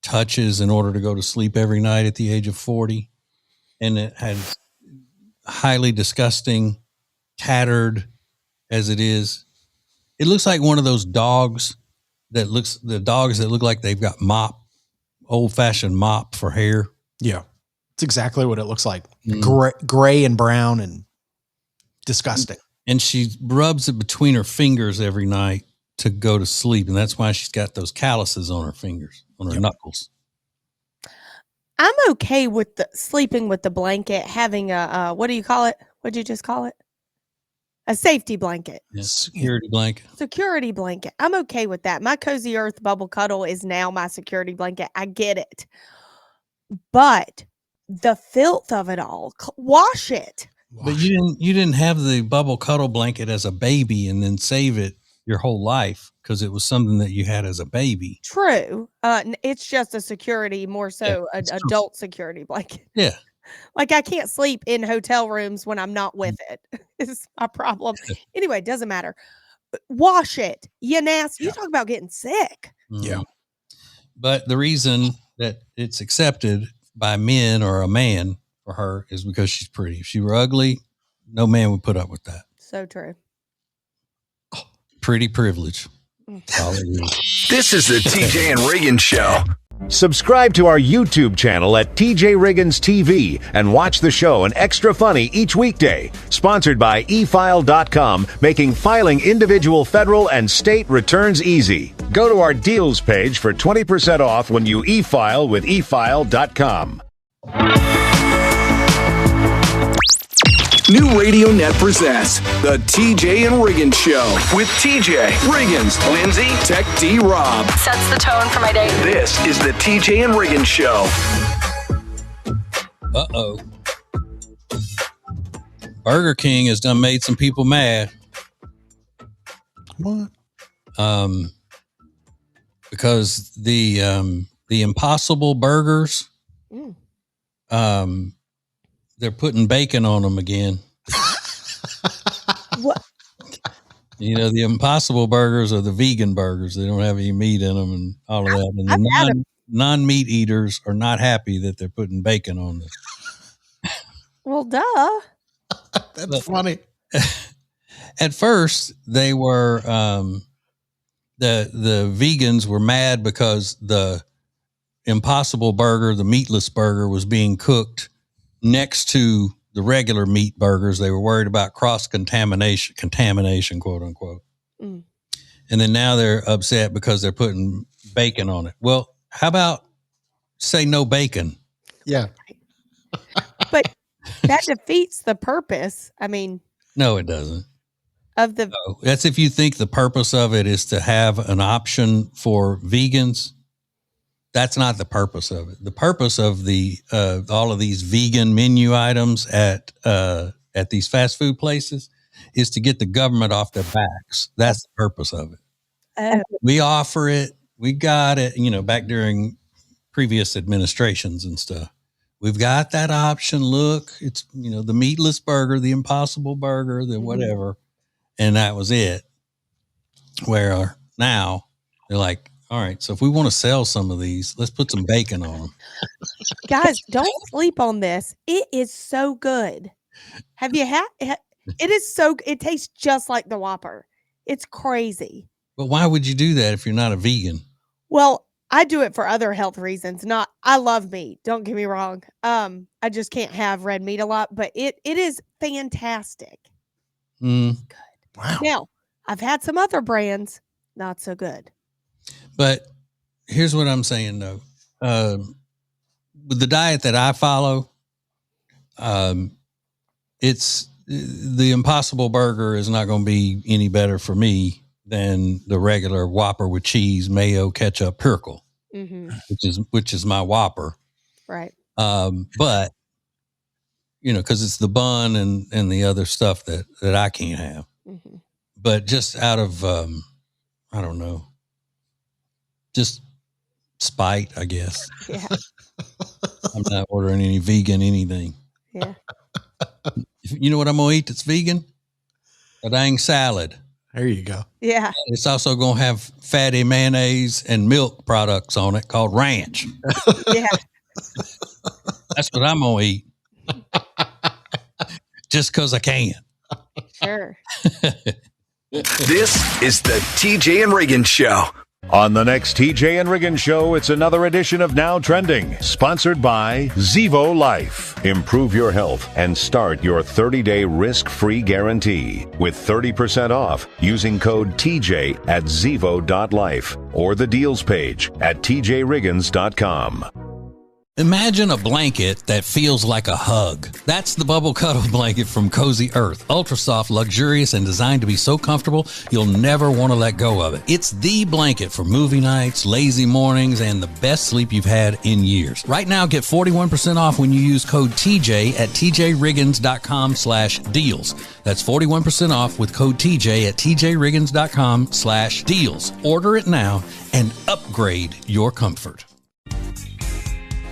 touches in order to go to sleep every night at the age of 40. And it has highly disgusting, tattered as it is. It looks like one of those dogs that look like they've got old fashioned mop for hair. Yeah. It's exactly what it looks like. Gray and brown and disgusting. And she rubs it between her fingers every night to go to sleep. And that's why she's got those calluses on her fingers, on her knuckles. I'm okay with sleeping with the blanket, having a, what do you call it? What'd you just call it? A safety blanket. Yes, security blanket. Security blanket. I'm okay with that. My Cozy Earth Bubble Cuddle is now my security blanket. I get it. But the filth of it all, wash it. But you didn't have the bubble cuddle blanket as a baby and then save it your whole life because it was something that you had as a baby. True. It's just a security, more so an adult security blanket. Yeah. Like I can't sleep in hotel rooms when I'm not with it. It's my problem. Anyway, it doesn't matter. Wash it. You nasty. You talk about getting sick. Yeah. But the reason that it's accepted by men or a man for her is because she's pretty. If she were ugly, no man would put up with that. So true. Pretty privilege. This is the TJ and Riggins Show. Subscribe to our YouTube channel at TJ Riggins TV and watch the show an extra funny each weekday. Sponsored by eFile.com, making filing individual federal and state returns easy. Go to our deals page for 20% off when you e-file with eFile.com. New Radio Net presents the TJ and Riggins Show with TJ, Riggins, Lindsay, Tech D Rob. Sets the tone for my day. This is the TJ and Riggins Show. Uh-oh. Burger King has done made some people mad. What? Because the Impossible Burgers, they're putting bacon on them again. What? You know, the Impossible Burgers are the vegan burgers. They don't have any meat in them and all of that. And the non-meat eaters are not happy that they're putting bacon on them. Well, duh. That's funny. At first, they were the vegans were mad because the Impossible Burger, the meatless burger, was being cooked next to the regular meat burgers. They were worried about contamination, quote unquote. And then now they're upset because they're putting bacon on it. Well, how about say no bacon? Yeah. But that defeats the purpose. I mean, no, it doesn't. No, that's if you think the purpose of it is to have an option for vegans. That's not the purpose of it. The purpose of the all of these vegan menu items at these fast food places is to get the government off their backs. That's the purpose of it. We offer it. We got it. You know, back during previous administrations and stuff, we've got that option. Look, it's, you know, the meatless burger, the Impossible Burger, the whatever, and that was it. Where now they're like, All right. So if we want to sell some of these, let's put some bacon on them. Guys, don't sleep on this. It is so good. Have you had it? Is so it tastes just like the Whopper. It's crazy. But why would you do that if you're not a vegan? Well, I do it for other health reasons. I love meat. Don't get me wrong. I just can't have red meat a lot, but it is fantastic. Mm. Good. Wow. Now, I've had some other brands, not so good. But here's what I'm saying though. With the diet that I follow, it's the Impossible Burger is not going to be any better for me than the regular Whopper with cheese, mayo, ketchup, pickle, which is my Whopper. Right. But because it's the bun and the other stuff that I can't have. Mm-hmm. But just out of I don't know, just spite, I guess. Yeah. I'm not ordering any vegan anything. Yeah. You know what I'm going to eat that's vegan? A dang salad. There you go. Yeah. It's also going to have fatty mayonnaise and milk products on it called ranch. Yeah. That's what I'm going to eat. Just because I can. Sure. This is the TJ and Riggins Show. On the next TJ and Riggins Show, it's another edition of Now Trending, sponsored by Zevo Life. Improve your health and start your 30-day risk-free guarantee with 30% off using code TJ at zevo.life or the deals page at tjriggins.com. Imagine a blanket that feels like a hug. That's the Bubble Cuddle blanket from Cozy Earth. Ultra soft, luxurious, and designed to be so comfortable, you'll never want to let go of it. It's the blanket for movie nights, lazy mornings, and the best sleep you've had in years. Right now, get 41% off when you use code TJ at tjriggins.com/deals. That's 41% off with code TJ at tjriggins.com/deals. Order it now and upgrade your comfort.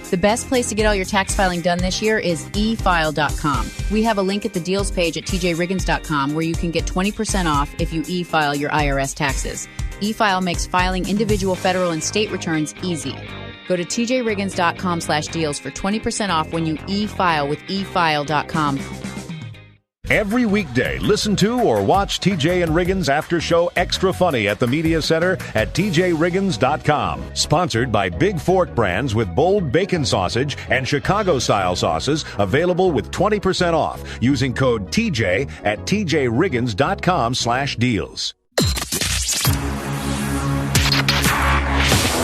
The best place to get all your tax filing done this year is efile.com. We have a link at the deals page at tjriggins.com where you can get 20% off if you e-file your IRS taxes. E-file makes filing individual federal and state returns easy. Go to tjriggins.com/deals for 20% off when you e-file with efile.com. Every weekday, listen to or watch TJ and Riggins After Show Extra Funny at the Media Center at tjriggins.com. Sponsored by Big Fork Brands with bold bacon sausage and Chicago-style sauces available with 20% off using code TJ at tjriggins.com/deals.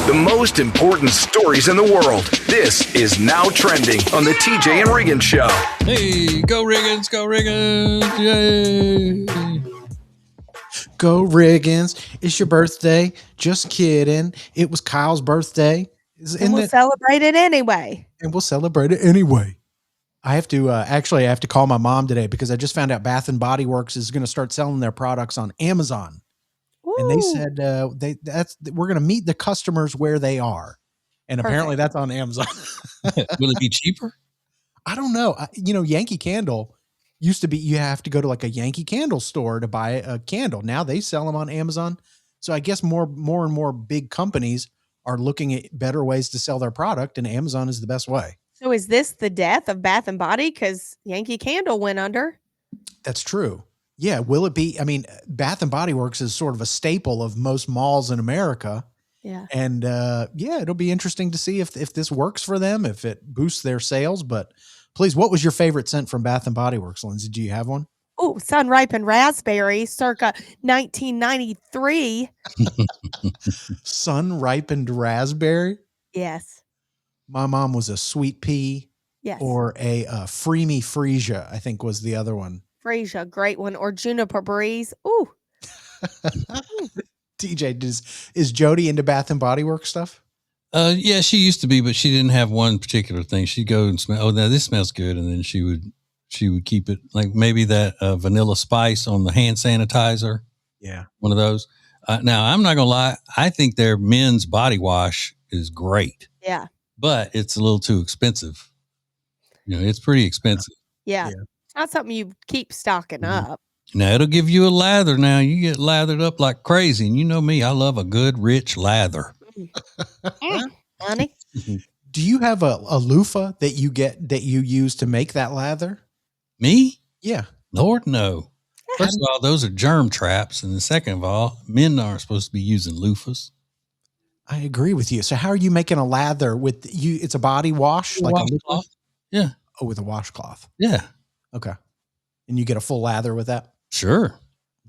The most important stories in the world. This is Now Trending on the TJ and Riggins Show. Hey, go Riggins, go Riggins. Yay. Go Riggins. It's your birthday. Just kidding. It was Kyle's birthday. And we'll celebrate it anyway. And we'll celebrate it anyway. I have to I have to call my mom today because I just found out Bath and Body Works is going to start selling their products on Amazon. Ooh. And they said we're going to meet the customers where they are. And apparently that's on Amazon. Will it be cheaper? I don't know. Yankee Candle used to be, you have to go to like a Yankee Candle store to buy a candle. Now they sell them on Amazon. So I guess more and more big companies are looking at better ways to sell their product, and Amazon is the best way. So is this the death of Bath and Body? Because Yankee Candle went under. That's true. Yeah. Will it be? I mean, Bath and Body Works is sort of a staple of most malls in America. Yeah. And it'll be interesting to see if this works for them, if it boosts their sales. But please, what was your favorite scent from Bath and Body Works, Lindsay? Do you have one? Oh, Sun Ripened Raspberry, circa 1993. Sun Ripened Raspberry? Yes. My mom was a Sweet Pea. Yes. Or a Freemy Freesia, I think was the other one. Freesia, great one. Or Juniper Breeze. Ooh. TJ, is Jody into Bath and Body Works stuff? Yeah, she used to be, but she didn't have one particular thing. She'd go and smell, now this smells good. And then she would keep it, like maybe that vanilla spice on the hand sanitizer. Yeah. One of those. Now, I'm not going to lie. I think their men's body wash is great. Yeah. But it's a little too expensive. It's pretty expensive. Yeah. Not something you keep stocking up. Now, it'll give you a lather. Now, you get lathered up like crazy. And you know me, I love a good, rich lather. Honey. Do you have a loofah that you use to make that lather? Me? Yeah. Lord, no. First of all, those are germ traps. And second of all, men aren't supposed to be using loofahs. I agree with you. So how are you making a lather with you? It's a body wash, like a washcloth. Yeah. Oh, with a washcloth. Yeah. Okay. And you get a full lather with that? Sure.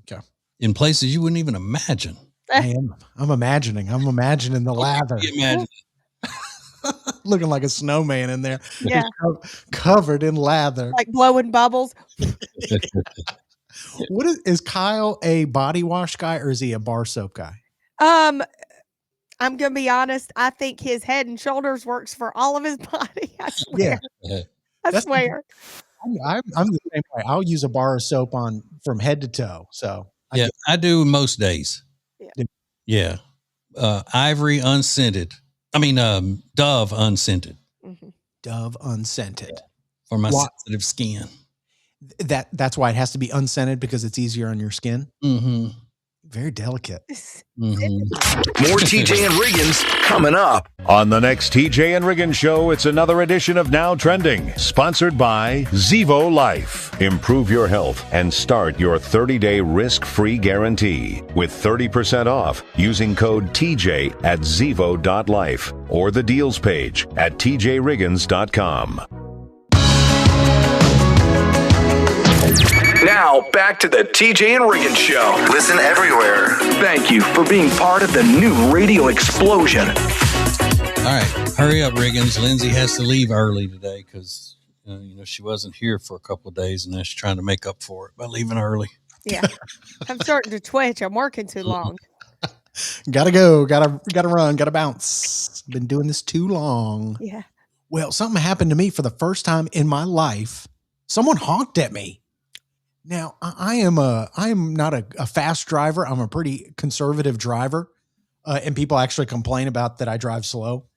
Okay. In places you wouldn't even imagine. I'm imagining the lather. Imagine. Looking like a snowman in there. Yeah. Covered in lather. Like blowing bubbles. Is Kyle a body wash guy or is he a bar soap guy? I'm going to be honest. I think his Head and Shoulders works for all of his body. I swear. Yeah. I swear. I'm the same way. I'll use a bar of soap on from head to toe. So I do most days. Yeah. Ivory unscented. Dove unscented. Mm-hmm. Dove unscented. For my sensitive skin. That's why it has to be unscented, because it's easier on your skin. Mm-hmm. Very delicate. Mm-hmm. More TJ and Riggins coming up. On the next TJ and Riggins Show, it's another edition of Now Trending, sponsored by Zevo Life. Improve your health and start your 30-day risk-free guarantee with 30% off using code TJ at zevo.life or the deals page at tjriggins.com. Now, back to the TJ and Riggins Show. Listen everywhere. Thank you for being part of the new radio explosion. All right, hurry up, Riggins. Lindsay has to leave early today because she wasn't here for a couple of days, and now she's trying to make up for it by leaving early. Yeah, I'm starting to twitch. I'm working too long. Gotta go. Gotta run. Gotta bounce. Been doing this too long. Yeah. Well, something happened to me for the first time in my life. Someone honked at me. Now, I am not a fast driver. I'm a pretty conservative driver, and people actually complain about that I drive slow.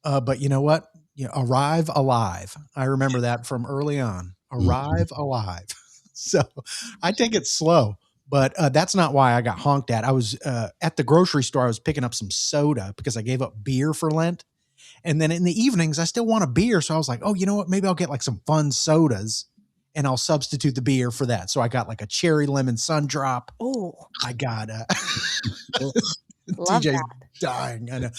But you know what? Arrive alive. I remember that from early on. Arrive alive. So I take it slow, but that's not why I got honked at. I was at the grocery store. I was picking up some soda because I gave up beer for Lent. And then in the evenings, I still want a beer. So I was like, oh, you know what? Maybe I'll get like some fun sodas. And I'll substitute the beer for that. So I got like a cherry lemon sun drop. Oh, I got love TJ's that. dying. I know.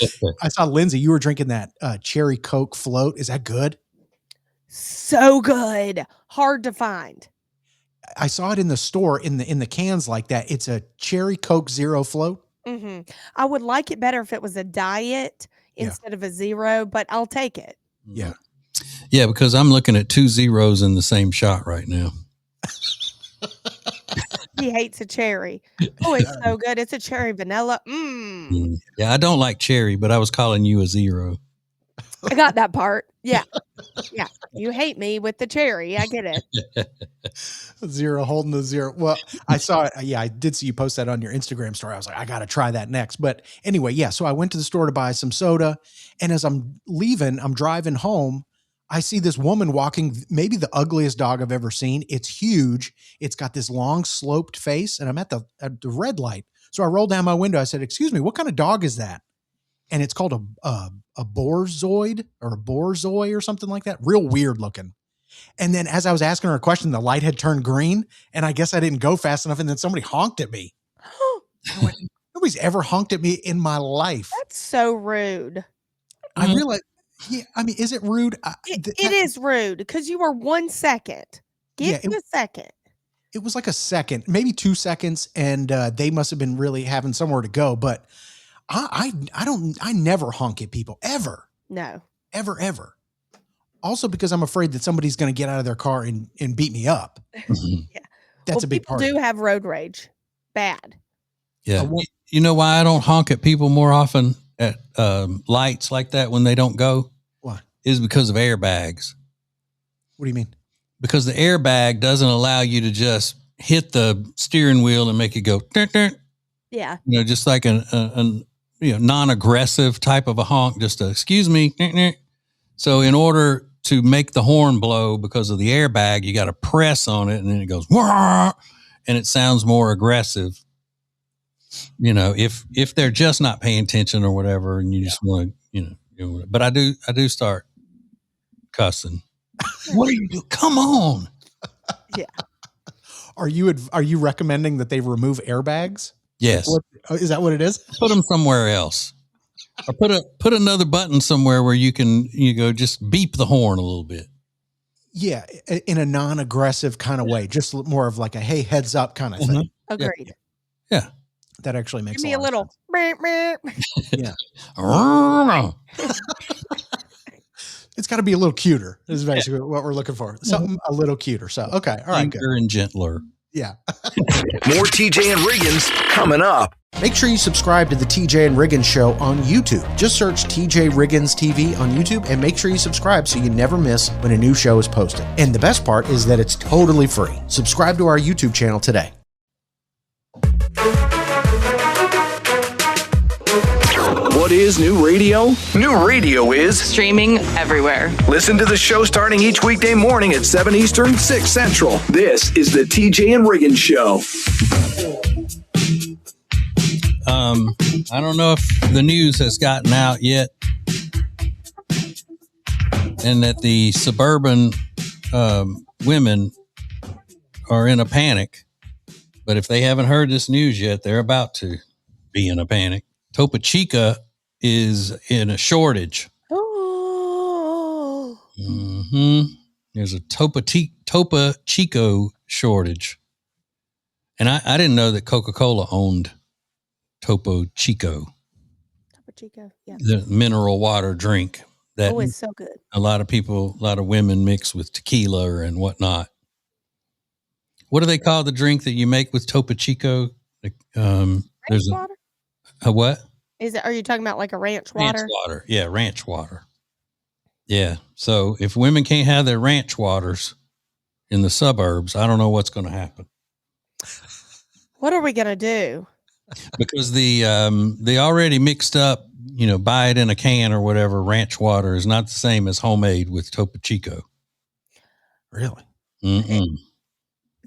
I saw Lindsay, you were drinking that cherry Coke float. Is that good? So good. Hard to find. I saw it in the store in the cans like that. It's a cherry Coke Zero float. Mm-hmm. I would like it better if it was a diet instead of a zero, but I'll take it. Yeah. Yeah, because I'm looking at 2 zeros in the same shot right now. He hates a cherry. Oh, it's so good. It's a cherry vanilla. Yeah, I don't like cherry, but I was calling you a zero. I got that part. Yeah. Yeah. You hate me with the cherry. I get it. Zero holding the zero. Well, I saw it. Yeah, I did see you post that on your Instagram story. I was like, I got to try that next. But anyway, yeah. So I went to the store to buy some soda. And as I'm leaving, I'm driving home. I see this woman walking, maybe the ugliest dog I've ever seen. It's huge. It's got this long sloped face, and I'm at the red light. So I rolled down my window. I said, excuse me, what kind of dog is that? And it's called a borzoid or a borzoi or something like that. Real weird looking. And then as I was asking her a question, the light had turned green, and I guess I didn't go fast enough. And then somebody honked at me. I went, nobody's ever honked at me in my life. That's so rude. I realized. Yeah, I mean, is it rude? It is rude because you were 1 second. Give me a second. It was like a second, maybe 2 seconds, and they must have been really having somewhere to go. But I never honk at people ever. No, ever. Also, because I'm afraid that somebody's going to get out of their car and beat me up. Yeah, that's a big part. People do have road rage. Bad. Yeah, you know why I don't honk at people more often at lights like that when they don't go? Why? Is because of airbags. What do you mean? Because the airbag doesn't allow you to just hit the steering wheel and make it go. Yeah. Just like a non-aggressive type of a honk. Just excuse me. So in order to make the horn blow because of the airbag, you got to press on it, and then it goes and it sounds more aggressive. You know, if they're just not paying attention or whatever, and you just want to, but I do start cussing. What are you doing? Come on. Yeah. Are you recommending that they remove airbags? Yes. Is that what it is? Put them somewhere else, or put another button somewhere where you go just beep the horn a little bit. Yeah, in a non-aggressive kind of way, just more of like a hey, heads up kind of thing. Agreed. Yeah. That actually makes Give me a little. Yeah. Yeah. It's got to be a little cuter. Is basically what we're looking for. Something a little cuter. So okay, all right, good. And gentler. Yeah. More TJ and Riggins coming up. Make sure you subscribe to the TJ and Riggins Show on YouTube. Just search TJ Riggins TV on YouTube and make sure you subscribe so you never miss when a new show is posted. And the best part is that it's totally free. Subscribe to our YouTube channel today. What is new radio? New radio is Streaming everywhere. listen to the show starting each weekday morning at 7 Eastern, 6 Central. This is the TJ and Riggins Show. I don't know if the news has gotten out yet, and that the suburban women are in a panic. But if they haven't heard this news yet, they're about to be in a panic. Topo Chico is in a shortage. Oh. There's a Topo Chico shortage. And I didn't know that Coca-Cola owned Topo Chico. Topo Chico, yeah. The mineral water drink that it's so good. a lot of women mix with tequila and whatnot. What do they call the drink that you make with Topo Chico? There's water? A what? Are you talking about like a ranch water? Ranch water. Yeah, ranch water. Yeah. So if women can't have their ranch waters in the suburbs, I don't know what's going to happen. What are we going to do? Because the already mixed up, buy it in a can or whatever, ranch water is not the same as homemade with Topo Chico. Really? Mm-mm.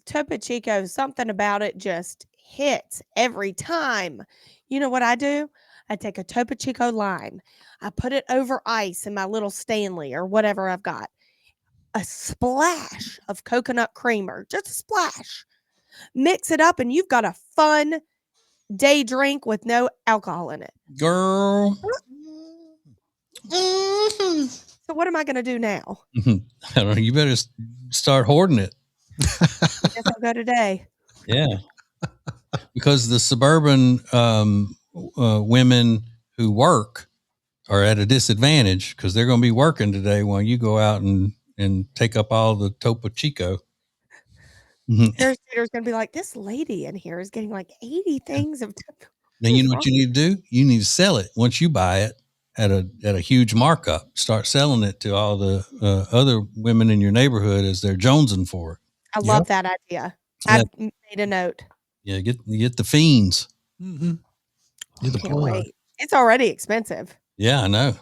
Topo Chico, something about it just hits every time. You know what I do? I take a Topo Chico lime. I put it over ice in my little Stanley or whatever I've got. A splash of coconut creamer, just a splash. Mix it up and you've got a fun day drink with no alcohol in it. Girl. So what am I going to do now? I don't know. You better start hoarding it. I guess I'll go today. Yeah. Because the suburban women who work are at a disadvantage because they're going to be working today while you go out and take up all the Topo Chico. Harris Teeter's going to be like, this lady in here is getting like 80 things of. Then you know what you need to do? You need to sell it once you buy it at a huge markup. Start selling it to all the other women in your neighborhood as they're jonesing for it. I love that idea. I've made a note. Yeah, get the fiends. Mm-hmm. Can't wait. It's already expensive. Yeah, I know.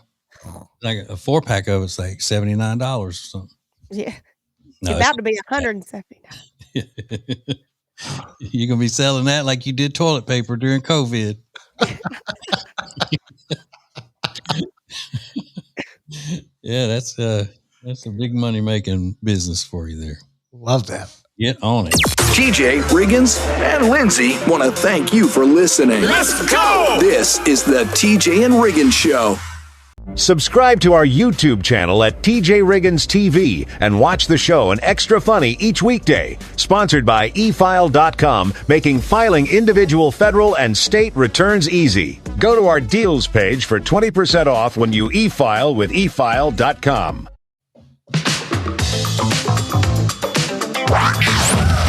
Like a 4-pack of it's like $79 or something. Yeah. No, it's about to be $179. You're gonna be selling that like you did toilet paper during COVID. Yeah, that's a big money making business for you there. Love that. Get on it. TJ, Riggins, and Lindsay want to thank you for listening. Let's go! This is the TJ and Riggins Show. Subscribe to our YouTube channel at TJ Riggins TV and watch the show and Extra Funny each weekday. Sponsored by eFile.com, making filing individual federal and state returns easy. Go to our deals page for 20% off when you e-file with eFile.com.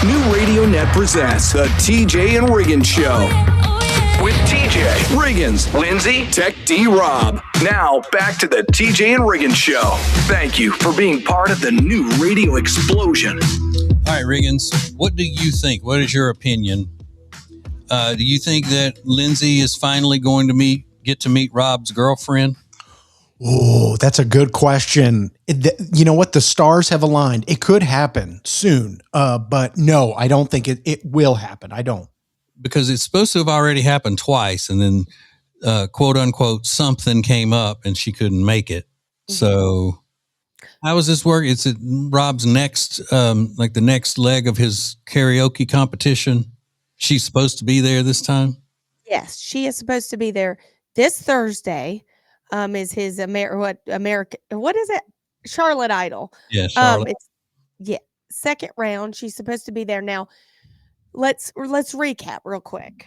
New Radio Net presents the TJ and Riggins Show. With TJ, Riggins, Lindsay, Tech D Rob. Now, back to the TJ and Riggins Show. Thank you for being part of the new radio explosion. All right, Riggins, what do you think? What is your opinion? Do you think that Lindsay is finally going to get to meet Rob's girlfriend? Oh, that's a good question. You know what? The stars have aligned. It could happen soon, but no, I don't think it will happen. I don't. because it's supposed to have already happened twice, and then quote unquote something came up and she couldn't make it. So how does this work? It's at Rob's next, like the next leg of his karaoke competition. She's supposed to be there this time. Yes, she is supposed to be there this Thursday. Is his American? What is it? Charlotte Idol. Yeah, Charlotte. Second round. She's supposed to be there now. Let's recap real quick.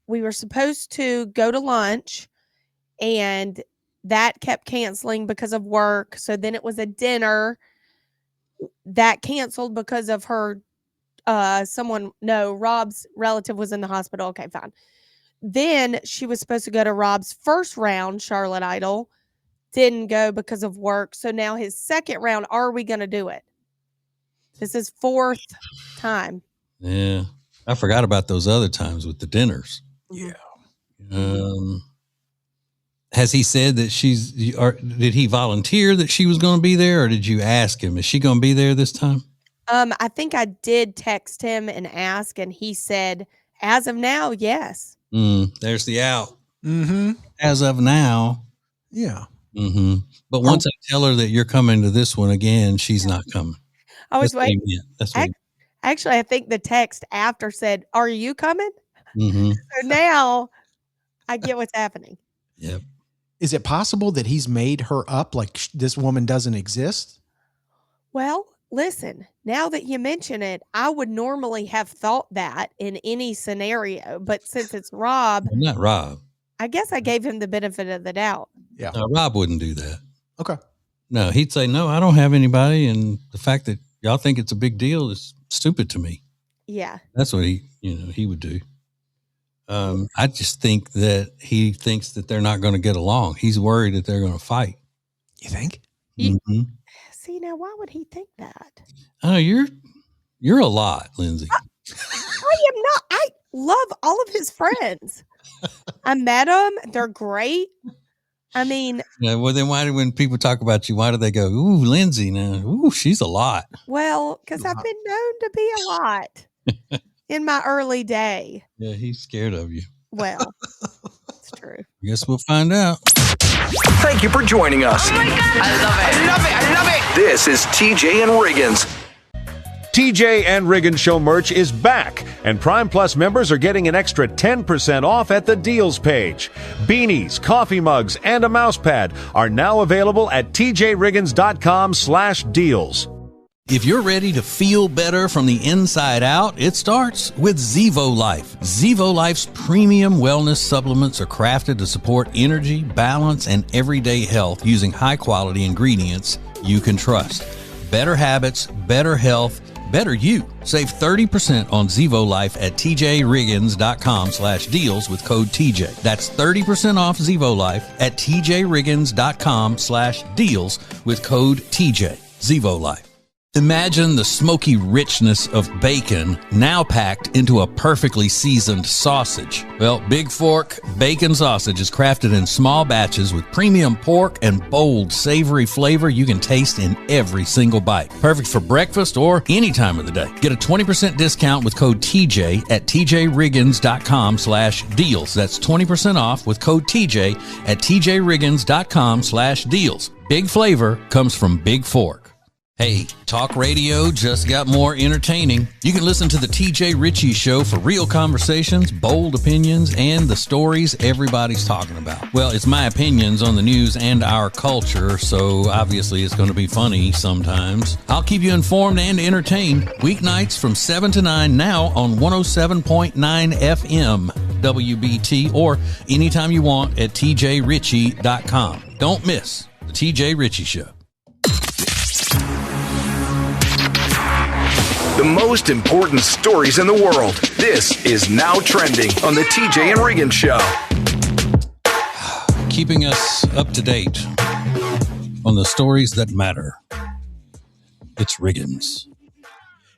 We were supposed to go to lunch, and that kept canceling because of work. So then it was a dinner that canceled because of her. Rob's relative was in the hospital. Okay, fine. Then she was supposed to go to Rob's first round, Charlotte Idol. Didn't go because of work. So now his second round, are we going to do it? This is fourth time. Yeah. I forgot about those other times with the dinners. Yeah. Has he said that did he volunteer that she was going to be there, or did you ask him? Is she going to be there this time? I think I did text him and ask, and he said, as of now, yes. There's the out. Mm-hmm. As of now. Yeah. Mm-hmm. But once I tell her that you're coming to this one again, she's not coming. I was waiting. Actually, I think the text after said, are you coming? Mm-hmm. So now I get what's happening. Yep. Is it possible that he's made her up like this woman doesn't exist? Well, listen, now that you mention it, I would normally have thought that in any scenario, but since it's Rob. Not Rob. I guess I gave him the benefit of the doubt. Yeah. No, Rob wouldn't do that. Okay. No, he'd say, no, I don't have anybody. And the fact that y'all think it's a big deal is stupid to me. Yeah. That's what he would do. I just think that he thinks that they're not going to get along. He's worried that they're going to fight. You think? Mm-hmm. See, now why would he think that? Oh, you're a lot, Lindsay. I am not. I love all of his friends. I met them. They're great. I mean, yeah. Well, then when people talk about you, why do they go, "Ooh, Lindsay"? Now, ooh, she's a lot. Well, because I've been known to be a lot in my early day. Yeah, he's scared of you. Well, it's true. I guess we'll find out. Thank you for joining us. Oh my God. I love it. This is TJ and Riggins. TJ and Riggins Show merch is back, and Prime Plus members are getting an extra 10% off at the deals page. Beanies, coffee mugs, and a mouse pad are now available at tjriggins.com/deals. If you're ready to feel better from the inside out, it starts with Zevo Life. Zevo Life's premium wellness supplements are crafted to support energy, balance, and everyday health using high-quality ingredients you can trust. Better habits, better health, better you. Save 30% on Zevo Life at tjriggins.com/deals with code TJ. That's 30% off Zevo Life at tjriggins.com/deals with code TJ. Zevo Life. Imagine the smoky richness of bacon now packed into a perfectly seasoned sausage. Well, Big Fork Bacon Sausage is crafted in small batches with premium pork and bold, savory flavor you can taste in every single bite. Perfect for breakfast or any time of the day. Get a 20% discount with code TJ at tjriggins.com/deals. That's 20% off with code TJ at tjriggins.com/deals. Big flavor comes from Big Fork. Hey, talk radio just got more entertaining. You can listen to the TJ Ritchie Show for real conversations, bold opinions, and the stories everybody's talking about. Well, it's my opinions on the news and our culture, so obviously it's going to be funny sometimes. I'll keep you informed and entertained. Weeknights from 7 to 9 now on 107.9 FM WBT or anytime you want at tjritchie.com. Don't miss the TJ Ritchie Show. The most important stories in the world. This is Now Trending on the TJ and Riggins Show. Keeping us up to date on the stories that matter. It's Riggins.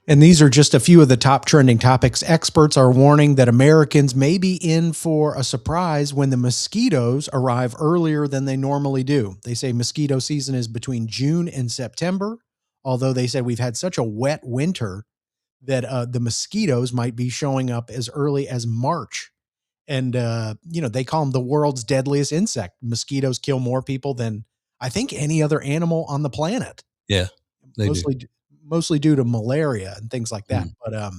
And these are just a few of the top trending topics. Experts are warning that Americans may be in for a surprise when the mosquitoes arrive earlier than they normally do. They say mosquito season is between June and September, although they said we've had such a wet winter that the mosquitoes might be showing up as early as March. And, they call them the world's deadliest insect. Mosquitoes kill more people than I think any other animal on the planet. Yeah, they do. Mostly due to malaria and things like that. But,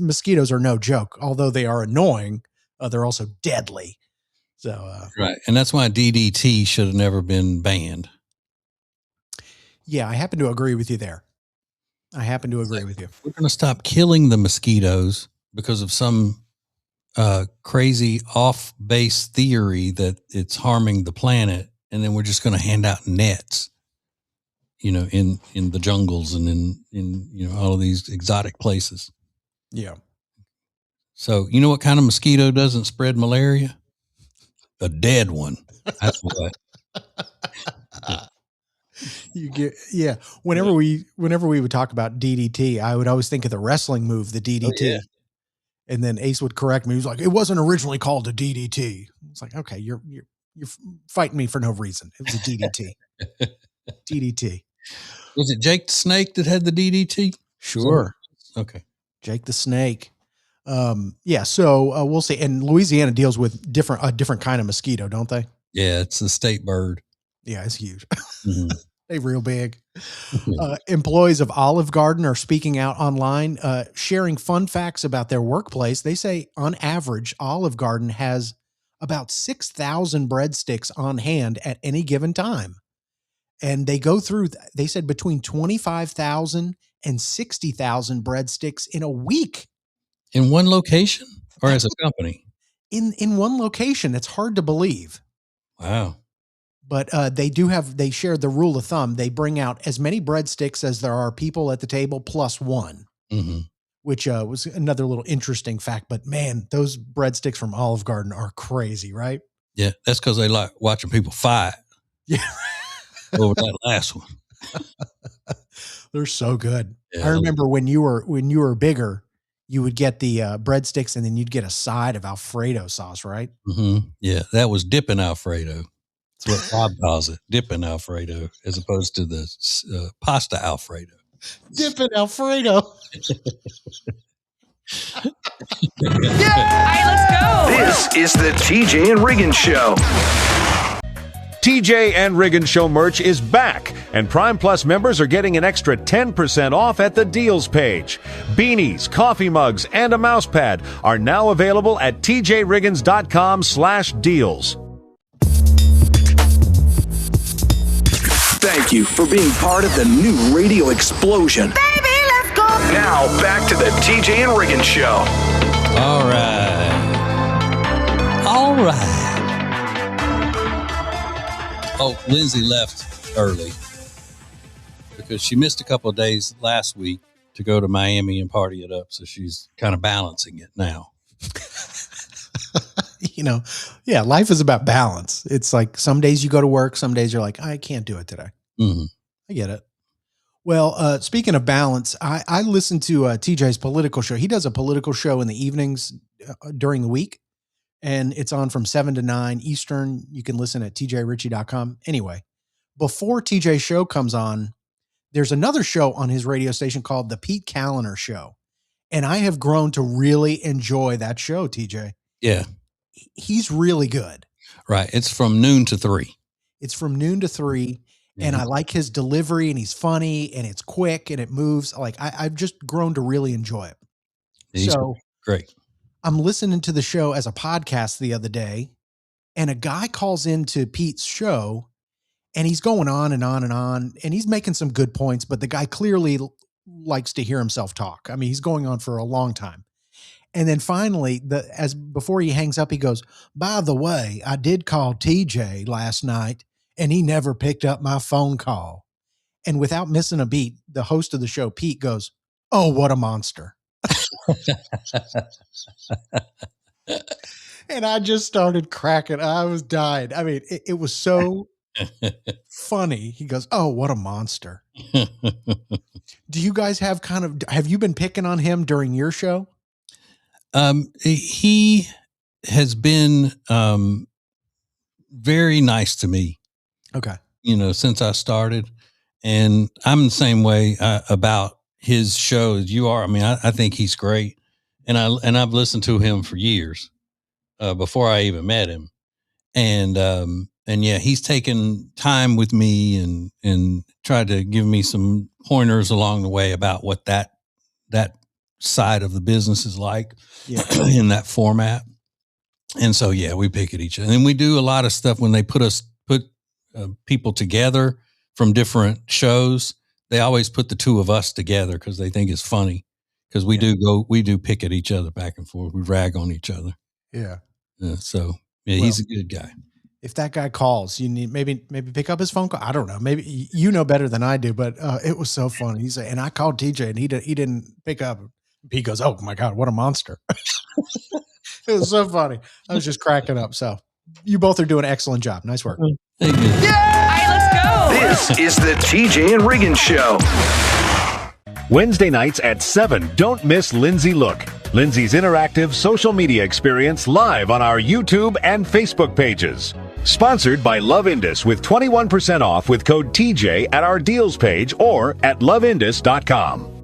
mosquitoes are no joke. Although they are annoying, they're also deadly. So, right. And that's why DDT should have never been banned. Yeah, I happen to agree with you there. We're going to stop killing the mosquitoes because of some crazy off-base theory that it's harming the planet. And then we're just going to hand out nets, in the jungles and in all of these exotic places. Yeah. So, you know what kind of mosquito doesn't spread malaria? A dead one. That's what. Whenever we would talk about DDT, I would always think of the wrestling move, the DDT. Oh, yeah. And then Ace would correct me. He was like, it wasn't originally called a DDT. It's like, okay, you're fighting me for no reason. It was a DDT. DDT. Was it Jake the Snake that had the DDT? Sure. Okay. Jake the Snake. So we'll see. And Louisiana deals with a different kind of mosquito, don't they? Yeah, it's the state bird. Yeah, it's huge. Mm-hmm. They real big. Employees of Olive Garden are speaking out online, sharing fun facts about their workplace. They say on average, Olive Garden has about 6,000 breadsticks on hand at any given time. And they go through, they said between 25,000 and 60,000 breadsticks in a week. In one location or as a company? In one location. It's hard to believe. Wow. But they shared the rule of thumb. They bring out as many breadsticks as there are people at the table plus one, which was another little interesting fact. But man, those breadsticks from Olive Garden are crazy, right? Yeah, that's because they like watching people fight. Yeah. Over that last one. They're so good. Yeah. I remember when you were bigger, you would get the breadsticks and then you'd get a side of Alfredo sauce, right? Mm-hmm. Yeah, that was dipping Alfredo. That's what Rob calls it, dipping Alfredo, as opposed to the pasta Alfredo. Dipping Alfredo. Yeah! All right, let's go. This is the TJ and Riggins Show. TJ and Riggins Show merch is back, and Prime Plus members are getting an extra 10% off at the deals page. Beanies, coffee mugs, and a mouse pad are now available at tjriggins.com/deals. Thank you for being part of the new radio explosion. Baby, let's go. Now, back to the TJ and Riggins Show. All right. Oh, Lindsay left early because she missed a couple of days last week to go to Miami and party it up. So she's kind of balancing it now. Life is about balance. It's like some days you go to work, some days you're like, I can't do it today. Mm-hmm. I get it. Well, speaking of balance, I listen to TJ's political show. He does a political show in the evenings during the week, and it's on from 7 to 9 Eastern. You can listen at tjritchie.com. Anyway, before TJ's show comes on, there's another show on his radio station called The Pete Callender Show. And I have grown to really enjoy that show, TJ. Yeah. He's really good. Right. It's from noon to 3. It's from noon to 3. And I like his delivery, and he's funny, and it's quick, and it moves. Like I've just grown to really enjoy it. He's great. I'm listening to the show as a podcast the other day, and a guy calls into Pete's show, and he's going on and on and on, and he's making some good points, but the guy clearly likes to hear himself talk. I mean, he's going on for a long time. And then finally, before he hangs up, he goes, by the way, I did call TJ last night, and he never picked up my phone call. And without missing a beat, the host of the show, Pete, goes, oh, what a monster. And I just started cracking. I was dying. I mean, it was so funny. He goes, oh, what a monster. Do you guys have you been picking on him during your show? He has been very nice to me. Okay. Since I started, and I'm the same way about his shows. I think he's great. And I've listened to him for years, before I even met him. And yeah, he's taken time with me and tried to give me some pointers along the way about what that side of the business is like in that format. And so, yeah, we pick at each other, and we do a lot of stuff when they put people together from different shows. They always put the two of us together because they think it's funny. Because we do pick at each other back and forth. We rag on each other. Yeah. He's a good guy. If that guy calls, you need maybe pick up his phone call. I don't know. Maybe you know better than I do, but it was so funny. He said, and I called TJ and he didn't pick up. He goes, "Oh my God, what a monster." It was so funny. I was just cracking up. So you both are doing an excellent job. Nice work. This is the TJ and Riggins Show. Wednesday nights at 7. Don't miss Lindsay Look. Lindsay's interactive social media experience live on our YouTube and Facebook pages. Sponsored by Love Indus with 21% off with code TJ at our deals page or at loveindus.com.